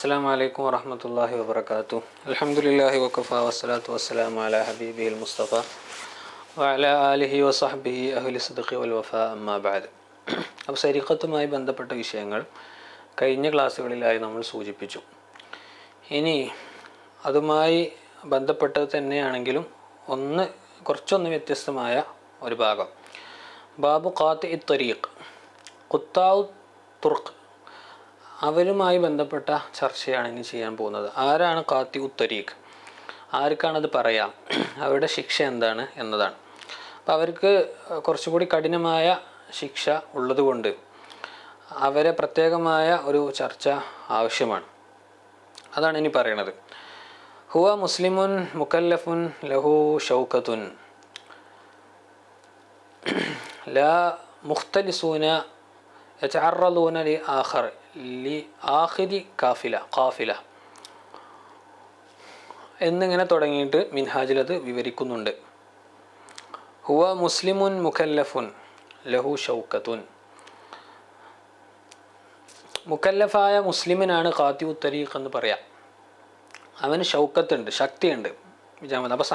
അസ്സലാമു വറഹ്മത്തുള്ളാഹി വബറകാതുഹു. അൽഹംദുലില്ലാഹി വഖഫ വസ്സലാത്തു വസ്സലാമു അലാ ഹബീബിഹിൽ മുസ്തഫ വഅലാ ആലിഹി വസഹ്ബിഹി അഹ്ലി സിദ്ഖി വൽ വഫാ അമ്മാ ബഅദ്. അപ്പോൾ സരീഖത്തുമായി ബന്ധപ്പെട്ട വിഷയങ്ങൾ കഴിഞ്ഞ ക്ലാസ്സുകളിലായി നമ്മൾ സൂചിപ്പിച്ചു. ഇനി അതുമായി ബന്ധപ്പെട്ടത് തന്നെയാണെങ്കിലും കുറച്ചൊന്ന് വ്യത്യസ്തമായ ഒരു ഭാഗം, ബാബു ഖാത്തി ത്വരീഖ്, ഖുത്താഉ തുർഖ്, അവരുമായി ബന്ധപ്പെട്ട ചർച്ചയാണ് ഇനി ചെയ്യാൻ പോകുന്നത്. ആരാണ് ഖാത്തി ത്വരീഖ്, ആർക്കാണത് പറയാം, അവരുടെ ശിക്ഷ എന്താണ് എന്നതാണ്. അപ്പോൾ അവർക്ക് കുറച്ചുകൂടി കഠിനമായ ശിക്ഷ ഉള്ളതുകൊണ്ട് അവരെ പ്രത്യേകമായ ഒരു ചർച്ച ആവശ്യമാണ്. അതാണ് ഇനി പറയണത്. ഹുവ മുസ്ലിമുൻ മുക്കല്ലഫുൻ ലഹു ഷൗക്കത്തുൻ ലാ മുഖ്തലിസൂന യതഅറദൂന ലി ആഖിരി ഖാഫില എന്നിങ്ങനെ തുടങ്ങിയിട്ട് മിൻഹാജിൽ അത് വിവരിക്കുന്നുണ്ട്. ഹുവ മുസ്ലിമുൻ മുക്കല്ലഫുൻ ലഹു ഷൗക്കത്തുൻ, മുക്കല്ലഫായ മുസ്ലിമിനാണ് ഖാത്തിഉ ത്വരീഖ് എന്ന് പറയാം. അവന് ഷൗക്കത്തുണ്ട്, ശക്തിയുണ്ട്, ബിജാമത്. അപ്പോൾ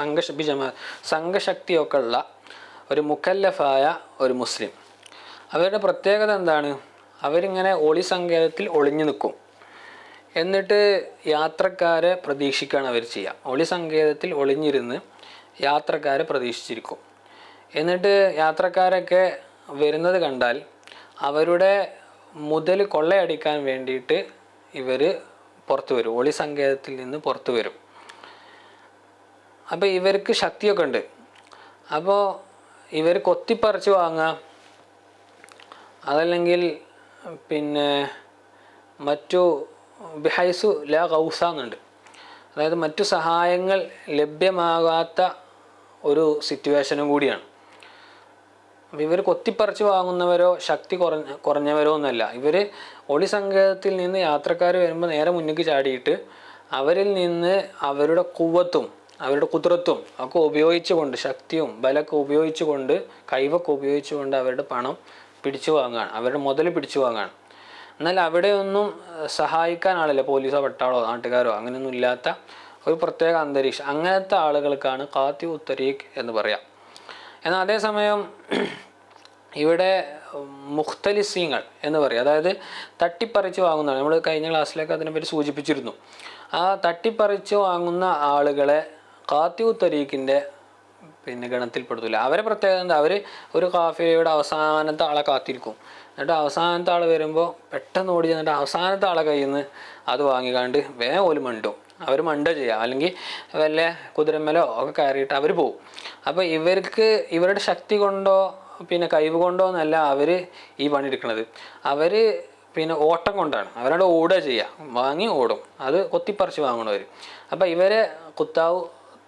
സംഘശക്തിയൊക്കെ ഉള്ള ഒരു മുക്കല്ലഫായ ഒരു മുസ്ലിം. അവരുടെ പ്രത്യേകത എന്താണ്? അവരിങ്ങനെ ഒളിസങ്കേതത്തിൽ ഒളിഞ്ഞു നിൽക്കും. എന്നിട്ട് യാത്രക്കാരെ പ്രതീക്ഷിക്കുകയാണ് അവർ ചെയ്യുക. ഒളിസങ്കേതത്തിൽ ഒളിഞ്ഞിരുന്ന് യാത്രക്കാരെ പ്രതീക്ഷിച്ചിരിക്കും. എന്നിട്ട് യാത്രക്കാരൊക്കെ വരുന്നത് കണ്ടാൽ അവരുടെ മുതൽ കൊള്ളയടിക്കാൻ വേണ്ടിയിട്ട് ഇവർ പുറത്തു വരും, ഒളിസങ്കേതത്തിൽ നിന്ന് പുറത്തു വരും. അപ്പോൾ ഇവർക്ക് ശക്തിയൊക്കെ ഉണ്ട്. അപ്പോൾ ഇവർ കൊത്തിപ്പറിച്ച് വാങ്ങുക, അതല്ലെങ്കിൽ മറ്റു ബിഹൈസു ലാ ഗൗസ എന്നുണ്ട്, അതായത് മറ്റു സഹായങ്ങൾ ലഭ്യമാകാത്ത ഒരു സിറ്റുവേഷനും കൂടിയാണ്. അപ്പം ഇവർ കൊത്തിപ്പറിച്ച് വാങ്ങുന്നവരോ ശക്തി കുറഞ്ഞവരോ ഒന്നുമല്ല. ഇവർ ഒളിസങ്കേതത്തിൽ നിന്ന് യാത്രക്കാർ വരുമ്പോൾ നേരെ മുന്നിലേക്ക് ചാടിയിട്ട് അവരിൽ നിന്ന് അവരുടെ കുവ്വത്തും അവരുടെ കുതിരത്തും ഒക്കെ ഉപയോഗിച്ചുകൊണ്ട്, ശക്തിയും ബലമൊക്കെ ഉപയോഗിച്ചുകൊണ്ട്, കഴിവൊക്കെ ഉപയോഗിച്ചുകൊണ്ട് അവരുടെ പണം പിടിച്ചു വാങ്ങുകയാണ്, അവരുടെ മുതൽ പിടിച്ചു വാങ്ങുകയാണ്. എന്നാൽ അവിടെയൊന്നും സഹായിക്കാൻ ആളില്ല, പോലീസോ പട്ടാളോ നാട്ടുകാരോ അങ്ങനെയൊന്നും ഇല്ലാത്ത ഒരു പ്രത്യേക അന്തരീക്ഷം. അങ്ങനത്തെ ആളുകൾക്കാണ് ഖാത്തിഉ ത്വരീഖ് എന്ന് പറയാം. എന്നാൽ അതേസമയം ഇവിടെ മുഖ്തലിസീങ്ങൾ എന്ന് പറയും, അതായത് തട്ടിപ്പറിച്ച് വാങ്ങുന്നതാണ്. നമ്മൾ കഴിഞ്ഞ ക്ലാസ്സിലൊക്കെ അതിനെപ്പറ്റി സൂചിപ്പിച്ചിരുന്നു. ആ തട്ടിപ്പറിച്ച് വാങ്ങുന്ന ആളുകളെ ഖാത്തിഉ ത്വരീഖിൻ്റെ ഗണത്തിൽപ്പെടുത്തില്ല. അവരെ പ്രത്യേകത എന്താ? അവർ ഒരു ഖാഫിലയുടെ അവസാനത്തെ ആളെ കാത്തിരിക്കും. എന്നിട്ട് അവസാനത്തെ ആൾ വരുമ്പോൾ പെട്ടെന്ന് ഓടി ചെന്നിട്ട് അവസാനത്തെ ആളെ കയ്യിൽ നിന്ന് അത് വാങ്ങിക്കാണ്ട് വേഗം ഓല് മണ്ടും. അവർ മണ്ട ചെയ്യുക, അല്ലെങ്കിൽ വല്ല കുതിരമ്മലോ ഒക്കെ കയറിയിട്ട് അവർ പോകും. അപ്പോൾ ഇവർക്ക് ഇവരുടെ ശക്തി കൊണ്ടോ കഴിവ് കൊണ്ടോ എന്നല്ല അവർ ഈ പണി എടുക്കുന്നത്. അവർ ഓട്ടം കൊണ്ടാണ്, അവരുടെ ഓടുക ചെയ്യുക, വാങ്ങി ഓടും, അത് കൊത്തിപ്പറിച്ച് വാങ്ങണവർ. അപ്പോൾ ഇവരെ ഖുത്താഉ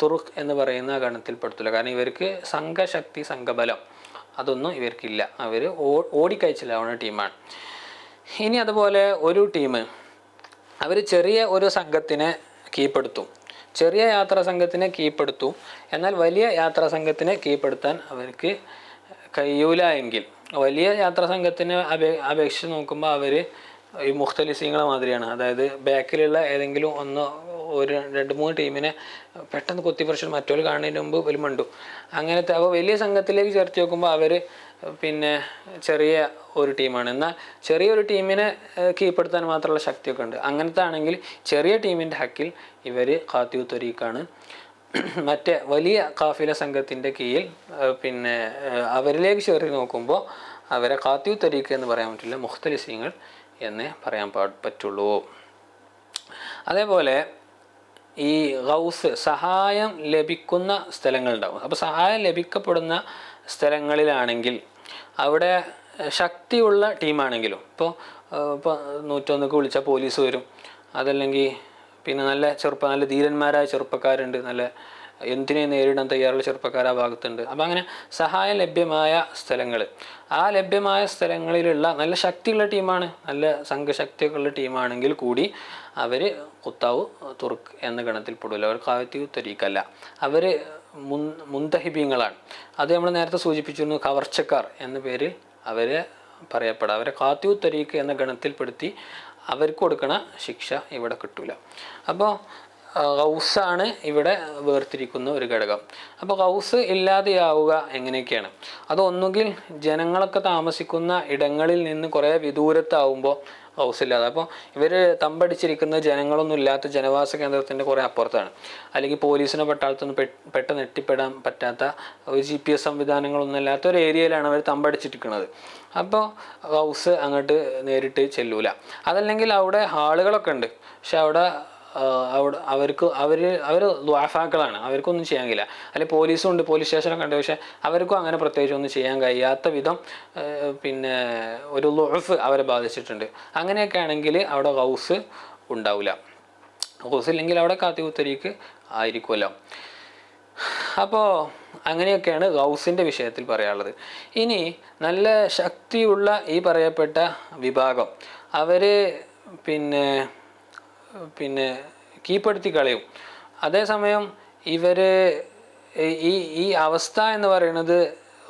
തുർഖ് എന്ന് പറയുന്ന ഗണത്തിൽപ്പെടുത്തില്ല. കാരണം ഇവർക്ക് സംഘശക്തി, സംഘബലം അതൊന്നും ഇവർക്കില്ല. അവർ ഓടിക്കഴിച്ചിലാവുന്ന ടീമാണ്. ഇനി അതുപോലെ ഒരു ടീം അവർ ചെറിയ ഒരു സംഘത്തിനെ കീഴ്പ്പെടുത്തും, ചെറിയ യാത്രാ സംഘത്തിനെ കീഴ്പ്പെടുത്തും. എന്നാൽ വലിയ യാത്രാ സംഘത്തിനെ കീഴ്പ്പെടുത്താൻ അവർക്ക് കഴിയൂല എങ്കിൽ, വലിയ യാത്രാ സംഘത്തിനെ അപേക്ഷിച്ച് നോക്കുമ്പോൾ അവർ ഈ മുഖ്തലിസീങ്ങളെ മാതിരിയാണ്. അതായത് ബാക്കിലുള്ള ഏതെങ്കിലും ഒരു 2-3 ടീമിനെ പെട്ടെന്ന് കൊത്തിപ്പറിച്ചിട്ട് മറ്റൊരു കാണുന്നതിന് മുമ്പ് ഒരു മണ്ടും, അങ്ങനത്തെ. അപ്പോൾ വലിയ സംഘത്തിലേക്ക് ചേർത്ത് നോക്കുമ്പോൾ അവർ ചെറിയ ഒരു ടീമാണ്. എന്നാൽ ചെറിയൊരു ടീമിനെ കീഴ്പ്പെടുത്താൻ മാത്രമുള്ള ശക്തിയൊക്കെ ഉണ്ട്. അങ്ങനത്തെ ആണെങ്കിൽ ചെറിയ ടീമിൻ്റെ ഹക്കിൽ ഇവർ ഖാത്തിഉ ത്വരീഖാണ്. മറ്റേ വലിയ ഖാഫില സംഘത്തിൻ്റെ കീഴിൽ അവരിലേക്ക് ചേർത്ത് നോക്കുമ്പോൾ അവരെ ഖാത്തിഉ ത്വരീഖ് എന്ന് പറയാൻ പറ്റില്ല, മുഖ്തലിസീങ്ങൾ എന്നേ പറയാൻ പറ്റുള്ളൂ. അതേപോലെ ഈ ഗൗസ്, സഹായം ലഭിക്കുന്ന സ്ഥലങ്ങളുണ്ടാവും. അപ്പോൾ സഹായം ലഭിക്കപ്പെടുന്ന സ്ഥലങ്ങളിലാണെങ്കിൽ അവിടെ ശക്തിയുള്ള ടീമാണെങ്കിലും, ഇപ്പോൾ 101ക്ക് വിളിച്ചാൽ പോലീസ് വരും, അതല്ലെങ്കിൽ നല്ല ധീരന്മാരായ ചെറുപ്പക്കാരുണ്ട്, നല്ല എന്തിനേയും നേരിടാൻ തയ്യാറുള്ള ചെറുപ്പക്കാർ ആ ഭാഗത്തുണ്ട്. അപ്പം അങ്ങനെ സഹായം ലഭ്യമായ സ്ഥലങ്ങൾ, ആ ലഭ്യമായ സ്ഥലങ്ങളിലുള്ള നല്ല ശക്തിയുള്ള ടീമാണ്, നല്ല സംഘശക്തിയൊക്കെ ഉള്ള ടീമാണെങ്കിൽ കൂടി അവർ ഖുത്താഉ തുർഖ് എന്ന ഗണത്തിൽപ്പെടില്ല. അവർ ഖാത്തിഉ ത്വരീഖ് അല്ല, അവർ മുന്തഹിബീങ്ങളാണ്. അത് നമ്മൾ നേരത്തെ സൂചിപ്പിച്ചിരുന്നു, കവർച്ചക്കാർ എന്ന പേരിൽ അവരെ പറയപ്പെടാം. അവരെ ഖാത്തിഉ ത്വരീഖ് എന്ന ഗണത്തിൽപ്പെടുത്തി അവർക്ക് കൊടുക്കണ ശിക്ഷ ഇവിടെ കിട്ടൂല. അപ്പോൾ ഗൗസാണ് ഇവിടെ വേർതിരിക്കുന്ന ഒരു ഘടകം. അപ്പോൾ ഗൗസ് ഇല്ലാതെയാവുക എങ്ങനെയൊക്കെയാണ്? അത് ഒന്നുകിൽ ജനങ്ങളൊക്കെ താമസിക്കുന്ന ഇടങ്ങളിൽ നിന്ന് കുറേ വിദൂരത്താവുമ്പോൾ ഗൗസ് ഇല്ലാതെ, അപ്പോൾ ഇവർ തമ്പടിച്ചിരിക്കുന്ന ജനങ്ങളൊന്നും ഇല്ലാത്ത ജനവാസ കേന്ദ്രത്തിൻ്റെ കുറേ അപ്പുറത്താണ്, അല്ലെങ്കിൽ പോലീസിനോ പട്ടാളത്തൊന്നും പെട്ടെന്ന് എത്തിപ്പെടാൻ പറ്റാത്ത ഒരു GPS സംവിധാനങ്ങളൊന്നും ഇല്ലാത്ത ഒരു ഏരിയയിലാണ് അവർ തമ്പടിച്ചിരിക്കുന്നത്. അപ്പോൾ ഗൗസ് അങ്ങോട്ട് നേരിട്ട് ചെല്ലൂല. അതല്ലെങ്കിൽ അവിടെ ആളുകളൊക്കെ ഉണ്ട്, പക്ഷെ അവിടെ അവർ ദ്വാഫാക്കളാണ്, അവർക്കൊന്നും ചെയ്യാൻ കഴിയില്ല. അല്ലെങ്കിൽ പോലീസും ഉണ്ട്, പോലീസ് സ്റ്റേഷനൊക്കെ ഉണ്ട്, പക്ഷെ അവർക്കും അങ്ങനെ പ്രത്യേകിച്ച് ഒന്നും ചെയ്യാൻ കഴിയാത്ത വിധം പിന്നെ ഒരു ളുഅഫ് അവരെ ബാധിച്ചിട്ടുണ്ട്. അങ്ങനെയൊക്കെ ആണെങ്കിൽ അവിടെ ഗൗസ് ഉണ്ടാവില്ല. ഗൗസ് ഇല്ലെങ്കിൽ അവിടെ കാത്തിബു തരീഖ് ആയിരിക്കുമല്ലോ. അപ്പോൾ അങ്ങനെയൊക്കെയാണ് ഗൗസിൻ്റെ വിഷയത്തിൽ പറയാനുള്ളത്. ഇനി നല്ല ശക്തിയുള്ള ഈ പറയപ്പെട്ട വിഭാഗം അവർ പിന്നെ കീഴ്പ്പെടുത്തി കളയും. അതേസമയം ഇവർ ഈ അവസ്ഥ എന്ന് പറയുന്നത്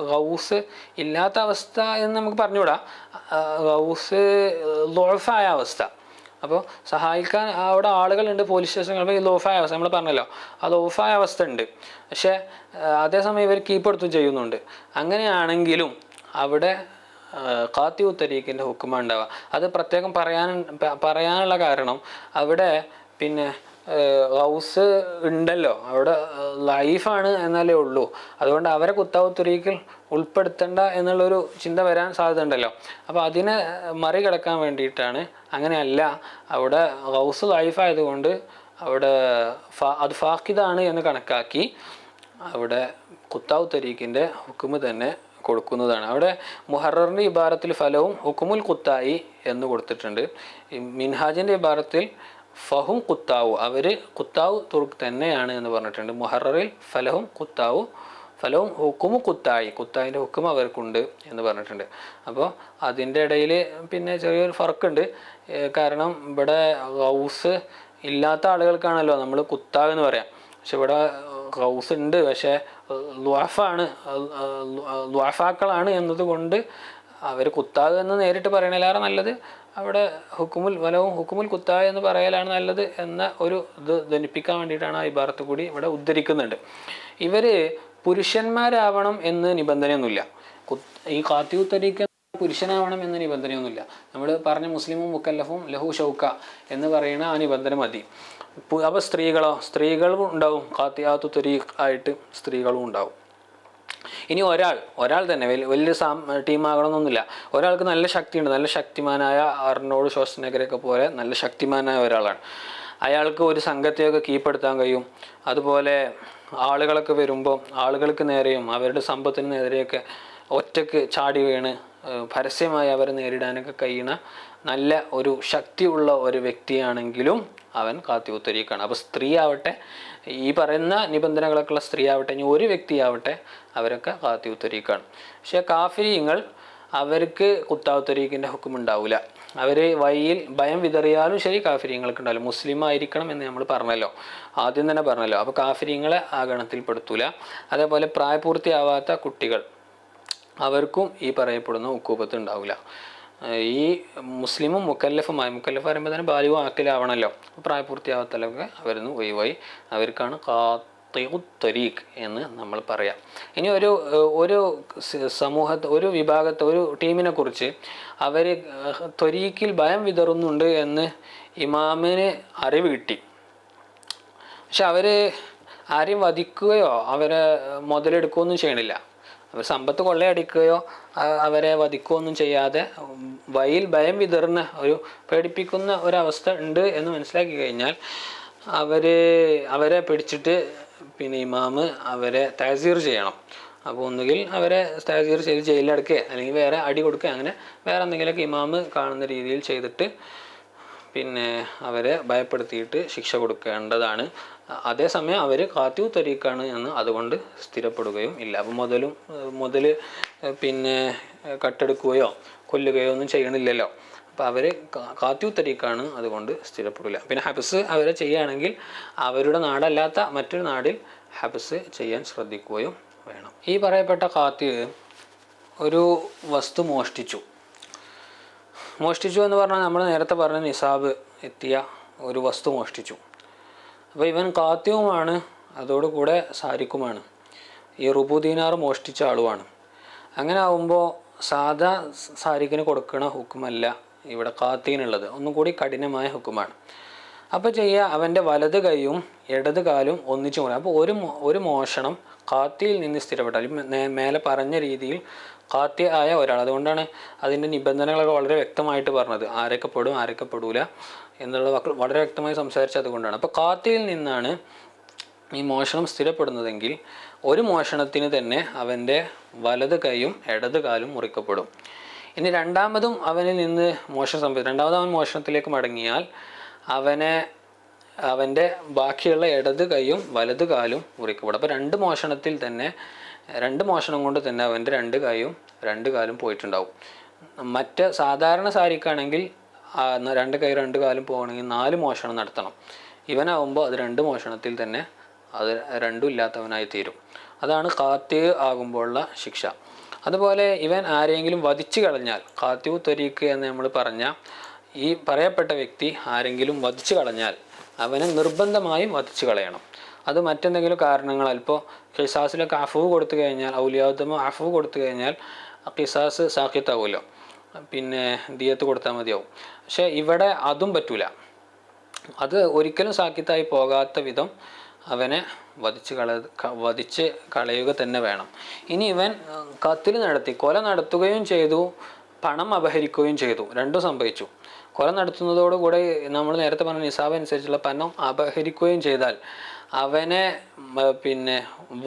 ഗൗസ് ഇല്ലാത്ത അവസ്ഥ എന്ന് നമുക്ക് പറഞ്ഞുകൂടാ, ഗൗസ് ലോഫായ അവസ്ഥ. അപ്പോൾ സഹായിക്കാൻ അവിടെ ആളുകളുണ്ട്, പോലീസ് സ്റ്റേഷനുകൾ. ഈ ലോഫായ അവസ്ഥ നമ്മൾ പറഞ്ഞല്ലോ, ആ ലോഫായ അവസ്ഥ ഉണ്ട്, പക്ഷേ അതേസമയം ഇവർ കീഴ്പ്പെടുത്തും ചെയ്യുന്നുണ്ട്. അങ്ങനെയാണെങ്കിലും അവിടെ ഖാത്തിഉ തരീഖിൻ്റെ ഹുക്കുമ ഉണ്ടാവുക. അത് പ്രത്യേകം പറയാനുള്ള കാരണം അവിടെ പിന്നെ ഗൗസ് ഉണ്ടല്ലോ, അവിടെ ലൈഫാണ് എന്നാലേ ഉള്ളൂ. അതുകൊണ്ട് അവരെ ഖാത്തിഉ തരീഖിൽ ഉൾപ്പെടുത്തേണ്ട എന്നുള്ളൊരു ചിന്ത വരാൻ സാധ്യത ഉണ്ടല്ലോ. അപ്പോൾ അതിനെ മറികടക്കാൻ വേണ്ടിയിട്ടാണ്. അങ്ങനെയല്ല, അവിടെ ഗൗസ് ലൈഫായതുകൊണ്ട് അവിടെ അത് ഫാഖിദാണ് എന്ന് കണക്കാക്കി അവിടെ ഖാത്തിഉ തരീഖിൻ്റെ ഹുക്കുമ് തന്നെ കൊടുക്കുന്നതാണ്. അവിടെ മുഹററിൻ്റെ ഇബാറത്തിൽ ഫലവും ഹുക്കുമുൽ ഖുത്തായി എന്ന് കൊടുത്തിട്ടുണ്ട്. മിൻഹാജിൻ്റെ ഇബാറത്തിൽ ഫഹും ഖുത്താവു, അവർ ഖുത്താവു തുർക്ക് തന്നെയാണ് എന്ന് പറഞ്ഞിട്ടുണ്ട്. മുഹററിൽ ഫലവും ഖുത്താവു, ഫലവും ഹുക്കുമു ഖുത്തായി, ഖുത്തായിൻ്റെ ഹുക്കും അവർക്കുണ്ട് എന്ന് പറഞ്ഞിട്ടുണ്ട്. അപ്പോൾ അതിൻ്റെ ഇടയിൽ പിന്നെ ചെറിയൊരു ഫർക്കുണ്ട്. കാരണം ഇവിടെ ഗൗസ് ഇല്ലാത്ത ആളുകൾക്കാണല്ലോ നമ്മൾ ഖുത്താവ് എന്ന് പറയാം, പക്ഷെ ഇവിടെ ഗൗസ് ഉണ്ട്, പക്ഷേ ദ്വാഫാക്കളാണ് എന്നതുകൊണ്ട് അവർ ഖുത്താവ് എന്ന് നേരിട്ട് പറയണേലേറെ നല്ലത് അവിടെ ഹുക്കുമുൽ വലവും ഹുക്കുമുൽ ഖുത്താവ് എന്ന് പറയലാണ് നല്ലത് എന്ന ഒരു ഇത് ധനിപ്പിക്കാൻ വേണ്ടിയിട്ടാണ് ആ ഇബാറത്ത് കൂടി ഇവിടെ ഉദ്ധരിക്കുന്നുണ്ട്. ഇവർ പുരുഷന്മാരാവണം എന്ന് നിബന്ധനയൊന്നുമില്ല. ഈ ഖാത്തിഉ തരീഖ് പുരുഷനാവണം എന്ന നിബന്ധനയൊന്നുമില്ല. നമ്മൾ പറഞ്ഞ മുസ്ലിമും മുക്കല്ലഫും ലഹു ഷൗക്ക എന്ന് പറയുന്ന ആ നിബന്ധന മതി. അപ്പോൾ സ്ത്രീകളും ഉണ്ടാവും, ഖാത്തിഉ തരീഖ് ആയിട്ട് സ്ത്രീകളും ഉണ്ടാവും. ഇനി ഒരാൾ തന്നെ വലിയ ടീമാകണമെന്നൊന്നുമില്ല. ഒരാൾക്ക് നല്ല ശക്തിയുണ്ട്, നല്ല ശക്തിമാനായ അർണോൾഡ് ഷ്വാർസ്നെഗറൊക്കെ പോലെ നല്ല ശക്തിമാനായ ഒരാളാണ്. അയാൾക്ക് ഒരു സംഘത്തെയൊക്കെ കീഴ്പ്പെടുത്താൻ കഴിയും. അതുപോലെ ആളുകളൊക്കെ വരുമ്പോൾ ആളുകൾക്ക് നേരെയും അവരുടെ സമ്പത്തിന് നേരെയൊക്കെ ഒറ്റക്ക് ചാടി വീണ് പരസ്യമായി അവരെ നേരിടാനൊക്കെ കഴിയുന്ന നല്ല ഒരു ശക്തിയുള്ള ഒരു വ്യക്തിയാണെങ്കിലും അവൻ ഖാത്തിഉ തരീഖാണ്. അപ്പോൾ സ്ത്രീ ആവട്ടെ, ഈ പറയുന്ന നിബന്ധനകളൊക്കെ ഉള്ള സ്ത്രീ ആവട്ടെ, ഇനി ഒരു വ്യക്തിയാവട്ടെ, അവരൊക്കെ ഖാത്തിഉ തരീഖാണ്. പക്ഷേ കാഫിരീങ്ങൾ അവർക്ക് ഖാത്തിഉ തരീഖിൻ്റെ ഹുക്കും ഉണ്ടാവില്ല. അവർ വഴിയിൽ ഭയം വിതറിയാലും ശരി കാഫിരീങ്ങൾക്ക് ഉണ്ടാവില്ല. മുസ്ലിം ആയിരിക്കണം എന്ന് നമ്മൾ പറഞ്ഞല്ലോ, ആദ്യം തന്നെ പറഞ്ഞല്ലോ. അപ്പോൾ കാഫിരീങ്ങളെ ആ ഗണത്തിൽപ്പെടുത്തൂല. അതേപോലെ പ്രായപൂർത്തിയാവാത്ത കുട്ടികൾ, അവർക്കും ഈ പറയപ്പെടുന്ന ഉക്കൂബത്ത് ഉണ്ടാവില്ല. ഈ മുസ്ലിമും മുക്കല്ലഫ് പറയുമ്പോൾ തന്നെ ബാലിവും ആക്കിലാവണമല്ലോ. പ്രായപൂർത്തിയാവാത്തലൊക്കെ അവരിന്ന് ഒഴിവായി, അവർക്കാണ് ഖാത്തിഉ തരീഖ് എന്ന് നമ്മൾ പറയാം. ഇനി ഒരു സമൂഹത്തെ, ഒരു വിഭാഗത്തെ, ഒരു ടീമിനെ കുറിച്ച് അവർ ത്വരീഖിൽ ഭയം വിതറുന്നുണ്ട് എന്ന് ഇമാമിന് അറിവ് കിട്ടി. പക്ഷെ അവർ ആരെയും വധിക്കുകയോ അവരെ മുതലെടുക്കുകയൊന്നും ചെയ്യണില്ല. അവർ സമ്പത്ത് കൊള്ളയടിക്കുകയോ അവരെ വധിക്കുകയൊന്നും ചെയ്യാതെ വഴിയിൽ ഭയം വിതറുന്ന പേടിപ്പിക്കുന്ന ഒരവസ്ഥ ഉണ്ട് എന്ന് മനസ്സിലാക്കി കഴിഞ്ഞാൽ അവരെ പിടിച്ചിട്ട് പിന്നെ ഇമാമ് അവരെ തഅസീർ ചെയ്യണം. അപ്പോൾ ഒന്നുകിൽ അവരെ തഅസീർ ചെയ്ത് ജയിലിലടക്കുക, അല്ലെങ്കിൽ വേറെ അടി കൊടുക്കുക, അങ്ങനെ വേറെ എന്തെങ്കിലുമൊക്കെ ഇമാമ് കാണുന്ന രീതിയിൽ ചെയ്തിട്ട് പിന്നെ അവരെ ഭയപ്പെടുത്തിയിട്ട് ശിക്ഷ കൊടുക്കേണ്ടതാണ്. അതേസമയം അവർ ഖാത്തിഉ തരീഖാണ് എന്ന് അതുകൊണ്ട് സ്ഥിരപ്പെടുകയും ഇല്ല. അപ്പോൾ മുതൽ പിന്നെ കട്ടെടുക്കുകയോ കൊല്ലുകയോ ഒന്നും ചെയ്യണില്ലല്ലോ. അപ്പോൾ അവർ ഖാത്തിഉ തരീഖാണ്, അതുകൊണ്ട് സ്ഥിരപ്പെടില്ല. പിന്നെ ഹബ്സ് അവരെ ചെയ്യുകയാണെങ്കിൽ അവരുടെ നാടല്ലാത്ത മറ്റൊരു നാടിൽ ഹബ്സ് ചെയ്യാൻ ശ്രദ്ധിക്കുകയും വേണം. ഈ പറയപ്പെട്ട ഖാത്തി ഒരു വസ്തു മോഷ്ടിച്ചു. മോഷ്ടിച്ചു എന്ന് പറഞ്ഞാൽ നമ്മൾ നേരത്തെ പറഞ്ഞ നിസാബ് എത്തിയ ഒരു വസ്തു മോഷ്ടിച്ചു. അപ്പോൾ ഇവൻ ഖാത്തിയുമാണ്, അതോടുകൂടെ സാരിക്കുമാണ്, ഈ റുബു ദീനാർ മോഷ്ടിച്ച ആളുമാണ്. അങ്ങനെ ആകുമ്പോൾ സാധാ സാരിക്കിന് കൊടുക്കണ ഹുക്കുമല്ല ഇവിടെ ഖാത്തീനുള്ളത്, ഒന്നും കൂടി കഠിനമായ ഹുക്കുമാണ്. അപ്പോൾ ചെയ്യുക, അവൻ്റെ വലത് കൈയും ഇടത് കാലും ഒന്നിച്ചു കൊടുക്കുക. അപ്പോൾ ഒരു മോഷണം ഖാത്തിയിൽ നിന്ന് സ്ഥിരപ്പെട്ടാൽ, മേലെ പറഞ്ഞ രീതിയിൽ ഖാത്തി ആയ ഒരാൾ, അതുകൊണ്ടാണ് അതിൻ്റെ നിബന്ധനകളൊക്കെ വളരെ വ്യക്തമായിട്ട് പറഞ്ഞത്, ആരൊക്കെ പെടും ആരൊക്കെ പെടൂല എന്നുള്ളത് വളരെ വ്യക്തമായി സംസാരിച്ചത് അതുകൊണ്ടാണ്. അപ്പോൾ ഖാത്തിയിൽ നിന്നാണ് ഈ മോഷണം സ്ഥിരപ്പെടുന്നതെങ്കിൽ ഒരു മോഷണത്തിന് തന്നെ അവൻ്റെ വലത് കൈയും ഇടത് കാലും മുറിക്കപ്പെടും. ഇനി രണ്ടാമതും അവനിൽ നിന്ന് മോഷണം സംഭവിച്ചു, രണ്ടാമത് അവൻ മോഷണത്തിലേക്ക് മടങ്ങിയാൽ അവൻ്റെ ബാക്കിയുള്ള ഇടത് കൈയും വലത് കാലും മുറിക്കപ്പെടും. അപ്പോൾ രണ്ട് മോഷണം കൊണ്ട് തന്നെ അവൻ്റെ രണ്ട് കൈയും രണ്ട് കാലും പോയിട്ടുണ്ടാവും. മറ്റ് സാധാരണ സാരിക്കാണെങ്കിൽ രണ്ട് കൈ രണ്ട് കാലും പോകണമെങ്കിൽ 4 മോഷണം നടത്തണം. ഇവനാവുമ്പോൾ അത് 2 മോഷണത്തിൽ തന്നെ അത് രണ്ടും ഇല്ലാത്തവനായി തീരും. അതാണ് ഖാത്തി ആകുമ്പോഴുള്ള ശിക്ഷ. അതുപോലെ ഇവൻ ആരെങ്കിലും വധിച്ചു കളഞ്ഞാൽ, ഖാത്തിഉ ത്വരീഖ് എന്ന് നമ്മൾ പറഞ്ഞ ഈ പറയപ്പെട്ട വ്യക്തി ആരെങ്കിലും വധിച്ചു കളഞ്ഞാൽ അവനെ നിർബന്ധമായും വധിച്ചു കളയണം. അത് മറ്റെന്തെങ്കിലും കാരണങ്ങളാൽ, ഇപ്പോൾ ഖിസാസിലൊക്കെ അഫ്വ് കൊടുത്തു കഴിഞ്ഞാൽ, ഔലിയാദമ അഫ്വ് കൊടുത്തു കഴിഞ്ഞാൽ ഖിസാസ് സാഖിത്താവുമല്ലോ, പിന്നെ ദിയത്ത് കൊടുത്താൽ മതിയാവും. പക്ഷേ ഇവിടെ അതും പറ്റൂല. അത് ഒരിക്കലും സാഖിത്തായി പോകാത്ത വിധം അവനെ വധിച്ച് കളയുക തന്നെ വേണം. ഇനി ഇവൻ ഖത്ൽ നടത്തി, കൊല നടത്തുകയും ചെയ്തു, പണം അപഹരിക്കുകയും ചെയ്തു, രണ്ടും സംഭവിച്ചു. കൊല നടത്തുന്നതോടുകൂടെ നമ്മൾ നേരത്തെ പറഞ്ഞ നിസാബ് അനുസരിച്ചുള്ള പണം അപഹരിക്കുകയും ചെയ്താൽ അവനെ പിന്നെ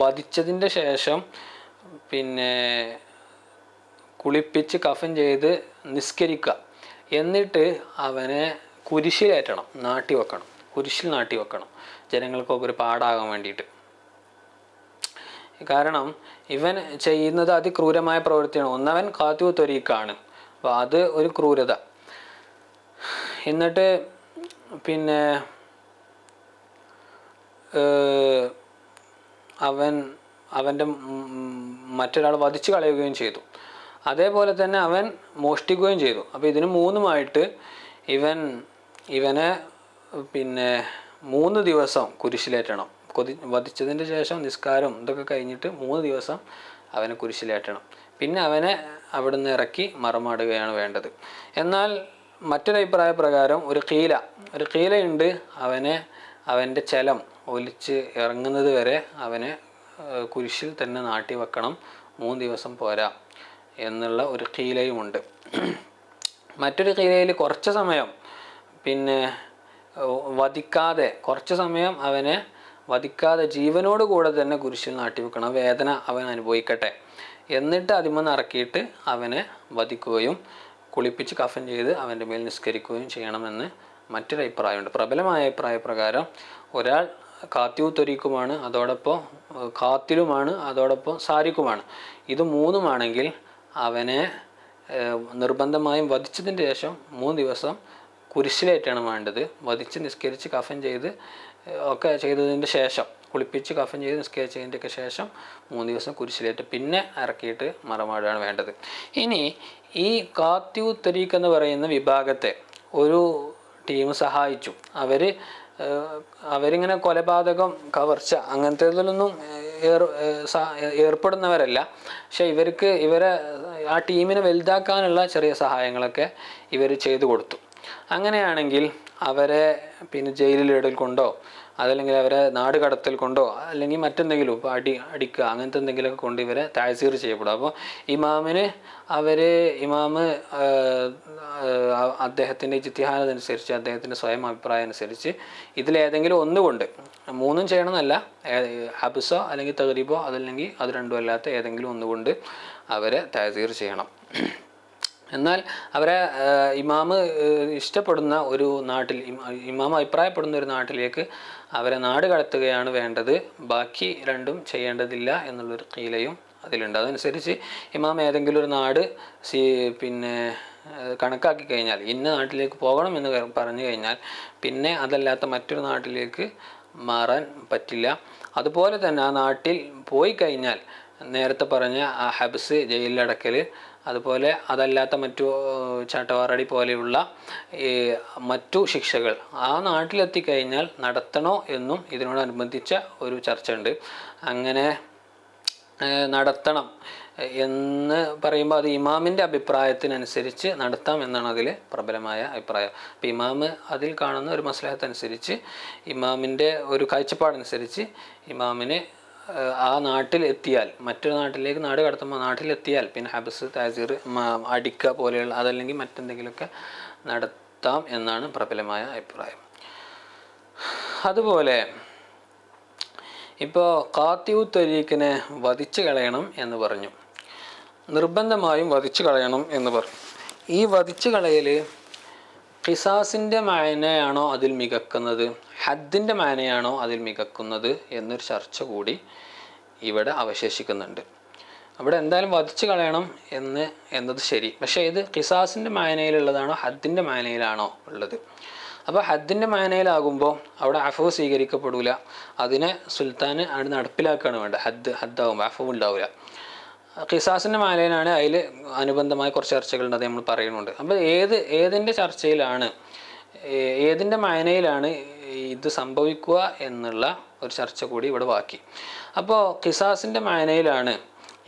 വധിച്ചതിൻ്റെ ശേഷം പിന്നെ കുളിപ്പിച്ച് കഫൻ ചെയ്ത് നിസ്കരിക്കുക, എന്നിട്ട് അവനെ കുരിശിലേറ്റണം, നാട്ടി വെക്കണം, കുരിശിൽ നാട്ടി വെക്കണം, ജനങ്ങൾക്കൊക്കെ ഒരു പാടാകാൻ വേണ്ടിയിട്ട്. കാരണം ഇവൻ ചെയ്യുന്നത് അതിക്രൂരമായ പ്രവൃത്തിയാണ്. ഒന്നവൻ ഖാത്തിഉ ത്വരീഖാണ്, അപ്പോൾ അത് ഒരു ക്രൂരത. എന്നിട്ട് പിന്നെ അവൻ്റെ മറ്റൊരാൾ വധിച്ചു കളയുകയും ചെയ്തു. അതേപോലെ തന്നെ അവൻ മോഷ്ടിക്കുകയും ചെയ്തു. അപ്പോൾ ഇതിന് മൂന്നുമായിട്ട് ഇവനെ പിന്നെ 3 ദിവസം കുരിശിലേറ്റണം. വധിച്ചതിൻ്റെ ശേഷം നിസ്കാരം ഇതൊക്കെ കഴിഞ്ഞിട്ട് 3 ദിവസം അവനെ കുരിശിലേറ്റണം. പിന്നെ അവനെ അവിടെ നിന്ന് ഇറക്കി മറമാടുകയാണ് വേണ്ടത്. എന്നാൽ മറ്റൊരഭിപ്രായ പ്രകാരം ഒരു കീലയുണ്ട്, അവൻ്റെ ചലം ഒലിച്ച് ഇറങ്ങുന്നത് വരെ അവനെ കുരിശിൽ തന്നെ നാട്ടി വെക്കണം, 3 ദിവസം പോരാ എന്നുള്ള ഒരു കീലയുമുണ്ട്. മറ്റൊരു കീലയിൽ കുറച്ച് സമയം പിന്നെ കുറച്ച് സമയം അവനെ വധിക്കാതെ ജീവനോട് കൂടെ തന്നെ കുരിശിൽ നാട്ടി വെക്കണം, വേദന അവൻ അനുഭവിക്കട്ടെ, എന്നിട്ട് അതിമന്ന് ഇറക്കിയിട്ട് അവനെ വധിക്കുകയും കുളിപ്പിച്ച് കഫൻ ചെയ്ത് അവൻ്റെ മേൽ നിസ്കരിക്കുകയും ചെയ്യണമെന്ന് മറ്റൊരു അഭിപ്രായമുണ്ട്. പ്രബലമായ അഭിപ്രായ പ്രകാരം ഒരാൾ ഖാത്തിഉ ത്വരീഖുമാണ്, അതോടൊപ്പം ഖാത്തിലുമാണ്, അതോടൊപ്പം സാരിക്കുമാണ്. ഇത് മൂന്നുമാണെങ്കിൽ അവനെ നിർബന്ധമായും വധിച്ചതിൻ്റെ ശേഷം 3 ദിവസം കുരിശിലേറ്റാണ് വേണ്ടത്. വധിച്ച് നിസ്കരിച്ച് കഫൻ ചെയ്ത് ഒക്കെ ചെയ്തതിൻ്റെ ശേഷം, കുളിപ്പിച്ച് കഫൻ ചെയ്ത് നിസ്കരിച്ചതിൻ്റെയൊക്കെ ശേഷം 3 ദിവസം കുരിശിലേറ്റ് പിന്നെ ഇറക്കിയിട്ട് മറമാടുകയാണ് വേണ്ടത്. ഇനി ഈ ഖാത്തിഉ ത്വരീഖ് എന്ന് പറയുന്ന വിഭാഗത്തെ ഒരു ടീം സഹായിച്ചു. അവരിങ്ങനെ കൊലപാതകം, കവർച്ച അങ്ങനത്തേതിലൊന്നും ഏർപ്പെടുന്നവരല്ല. പക്ഷെ ഇവരെ ആ ടീമിനെ വലുതാക്കാനുള്ള ചെറിയ സഹായങ്ങളൊക്കെ ഇവർ ചെയ്തു കൊടുത്തു. അങ്ങനെയാണെങ്കിൽ അവരെ പിന്നെ ജയിലിലിടൽ കൊണ്ടോ അതല്ലെങ്കിൽ അവരെ നാട് കടത്തൽ കൊണ്ടോ അല്ലെങ്കിൽ മറ്റെന്തെങ്കിലും ഇപ്പോൾ അടിക്കുക അങ്ങനത്തെ എന്തെങ്കിലുമൊക്കെ കൊണ്ട് ഇവരെ താഴ്സീർ ചെയ്യപ്പെടും. അപ്പോൾ ഇമാമ് അദ്ദേഹത്തിൻ്റെ ഇജ്തിഹാദനുസരിച്ച്, അദ്ദേഹത്തിൻ്റെ സ്വയം അഭിപ്രായം അനുസരിച്ച് ഇതിലേതെങ്കിലും ഒന്നുകൊണ്ട്, 3ഉം ചെയ്യണമെന്നല്ല, ഹബ്സോ അല്ലെങ്കിൽ തഗ്രീബോ അതല്ലെങ്കിൽ അത് രണ്ടും അല്ലാത്ത ഏതെങ്കിലും ഒന്നുകൊണ്ട് അവരെ താഴ്സീർ ചെയ്യണം. എന്നാൽ അവരെ ഇമാമ് ഇഷ്ടപ്പെടുന്ന ഒരു നാട്ടിൽ, ഇമാമ് അഭിപ്രായപ്പെടുന്ന ഒരു നാട്ടിലേക്ക് അവരെ നാട് കടത്തുകയാണ് വേണ്ടത്, ബാക്കി രണ്ടും ചെയ്യേണ്ടതില്ല എന്നുള്ളൊരു കീലയും അതിലുണ്ട്. അതനുസരിച്ച് ഇമാം ഏതെങ്കിലും ഒരു നാട് പിന്നെ കണക്കാക്കി കഴിഞ്ഞാൽ, ഇന്ന നാട്ടിലേക്ക് പോകണം എന്ന് പറഞ്ഞു കഴിഞ്ഞാൽ പിന്നെ അതല്ലാത്ത മറ്റൊരു നാട്ടിലേക്ക് മാറാൻ പറ്റില്ല. അതുപോലെ തന്നെ ആ നാട്ടിൽ പോയി കഴിഞ്ഞാൽ നേരത്തെ പറഞ്ഞ ആ ഹബ്സ്, ജയിലിലടക്കൽ, അതുപോലെ അതല്ലാത്ത മറ്റു ചാട്ടവാറടി പോലെയുള്ള മറ്റു ശിക്ഷകൾ ആ നാട്ടിലെത്തിക്കഴിഞ്ഞാൽ നടത്തണോ എന്നും ഇതിനോടനുബന്ധിച്ച ഒരു ചർച്ച ഉണ്ട്. അങ്ങനെ നടത്തണം എന്ന് പറയുമ്പോൾ അത് ഇമാമിൻ്റെ അഭിപ്രായത്തിനനുസരിച്ച് നടത്താം എന്നാണ് അതിൽ പ്രബലമായ അഭിപ്രായം. അപ്പം ഇമാമ് അതിൽ കാണുന്ന ഒരു മസ്ലഹത്ത് അനുസരിച്ച്, ഇമാമിൻ്റെ ഒരു കാഴ്ചപ്പാടനുസരിച്ച് ഇമാമിന് ആ നാട്ടിൽ എത്തിയാൽ, മറ്റൊരു നാട്ടിലേക്ക് നാട് കടത്തുമ്പോൾ നാട്ടിലെത്തിയാൽ പിന്നെ ഹബ്സ്, താസീർ, അടിക്കുക പോലെയുള്ള അതല്ലെങ്കിൽ മറ്റെന്തെങ്കിലുമൊക്കെ നടത്താം എന്നാണ് പ്രബലമായ അഭിപ്രായം. അതുപോലെ ഇപ്പോൾ ഖാത്തിഉ ത്വരീഖിനെ വധിച്ചു കളയണം എന്ന് പറഞ്ഞു, നിർബന്ധമായും വധിച്ചു കളയണം എന്ന് പറഞ്ഞു. ഈ വധിച്ചു കളയൽ ഖിസാസിൻ്റെ മാനയാണോ അതിൽ മികക്കുന്നത്, ഹദ്ദിൻ്റെ മാനയാണോ അതിൽ മികക്കുന്നത് എന്നൊരു ചർച്ച കൂടി ഇവിടെ അവശേഷിക്കുന്നുണ്ട്. അവിടെ എന്തായാലും വധിച്ചു കളയണം എന്നത് ശരി. പക്ഷേ ഇത് ഖിസാസിൻ്റെ മാനയിലുള്ളതാണോ ഹദ്ദിൻ്റെ മാനയിലാണോ ഉള്ളത്? അപ്പോൾ ഹദ്ദിൻ്റെ മാനയിലാകുമ്പോൾ അവിടെ അഫവ് സ്വീകരിക്കപ്പെടില്ല, അതിനെ സുൽത്താന് അവിടെ നടപ്പിലാക്കുകയാണ് വേണ്ട. ഹദ്ദാകുമ്പോൾ അഫവ് ഉണ്ടാവില്ല. ഖിസാസിൻ്റെ മാനയിലാണ് അതിൽ അനുബന്ധമായ കുറച്ച് ചർച്ചകളുണ്ട്, അത് നമ്മൾ പറയുന്നുണ്ട്. അപ്പോൾ ഏതിൻ്റെ ചർച്ചയിലാണ്, ഏതിൻ്റെ മാനയിലാണ് ഇത് സംഭവിക്കുക എന്നുള്ള ഒരു ചർച്ച കൂടി ഇവിടെ ബാക്കി. അപ്പോൾ ഖിസാസിൻ്റെ മാനയിലാണ്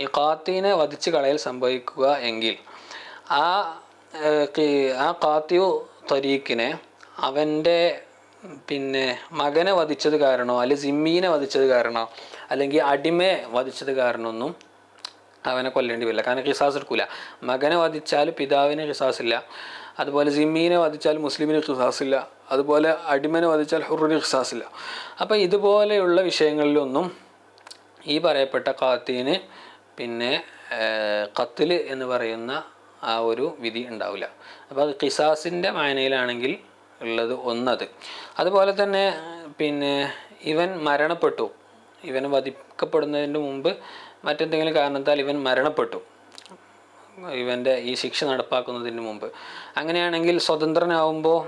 ഈ ഖാത്തീനെ വധിച്ച് കളയൽ സംഭവിക്കുക എങ്കിൽ ആ ഖാത്തിഉ ത്വരീഖിനെ അവൻ്റെ മകനെ വധിച്ചത് കാരണമോ അല്ലെങ്കിൽ സിമ്മീനെ വധിച്ചത് കാരണമോ അല്ലെങ്കിൽ അടിമയെ വധിച്ചത് കാരണമൊന്നും അവനെ കൊല്ലേണ്ടി വരില്ല. കാരണം ഖിസാസ് എടുക്കില്ല. മകനെ വധിച്ചാൽ പിതാവിന് ഖിസാസില്ല, അതുപോലെ സിമ്മീനെ വധിച്ചാൽ മുസ്ലിമിന് ഖിസാസില്ല, അതുപോലെ അടിമനെ വധിച്ചാൽ ഹുറിന് ഖിസാസില്ല. അപ്പോൾ ഇതുപോലെയുള്ള വിഷയങ്ങളിലൊന്നും ഈ പറയപ്പെട്ട ഖാത്തീന് ഖത്ൽ എന്ന് പറയുന്ന ആ ഒരു വിധി ഉണ്ടാവില്ല. അപ്പോൾ അത് ഖിസാസിൻ്റെ മാനയിലാണെങ്കിൽ ഉള്ളത് ഒന്നത്. അതുപോലെ തന്നെ ഇവൻ മരണപ്പെട്ടു, ഇവൻ വധിക്കപ്പെടുന്നതിന് മുമ്പ് മറ്റെന്തെങ്കിലും കാരണത്താൽ ഇവൻ മരണപ്പെട്ടു, ഇവൻ്റെ ഈ ശിക്ഷ നടപ്പാക്കുന്നതിന് മുമ്പ്. അങ്ങനെയാണെങ്കിൽ സ്വതന്ത്രനാവുമ്പോൾ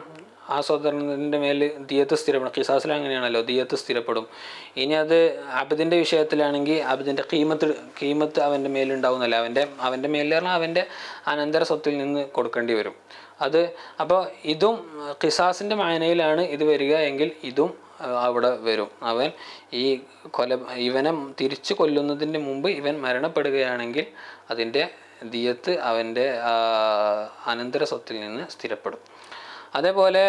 ആ സ്വതന്ത്രൻ്റെ മേൽ ദിയത്ത് സ്ഥിരപ്പെടും. ഖിസാസിൽ അങ്ങനെയാണല്ലോ, ദിയത്ത് സ്ഥിരപ്പെടും. ഇനി അത് അബ്ദിൻ്റെ വിഷയത്തിലാണെങ്കിൽ അബ്ദിൻ്റെ ഖീമത്ത് അവൻ്റെ മേലുണ്ടാവുന്നല്ല, അവൻ്റെ മേലിൽ പറഞ്ഞാൽ അവൻ്റെ അനന്തര സ്വത്തിൽ നിന്ന് കൊടുക്കേണ്ടി വരും. അപ്പോൾ ഇതും ഖിസാസിൻ്റെ മാനയിലാണ് ഇത് വരിക എങ്കിൽ ഇതും അവിടെ വരും. അവൻ ഇവനെ തിരിച്ചു കൊല്ലുന്നതിന് മുമ്പ് ഇവൻ മരണപ്പെടുകയാണെങ്കിൽ അതിൻ്റെ ദിയത്ത് അവൻ്റെ അനന്തര സ്വത്തിൽ നിന്ന് സ്ഥിരപ്പെടും. അതേപോലെ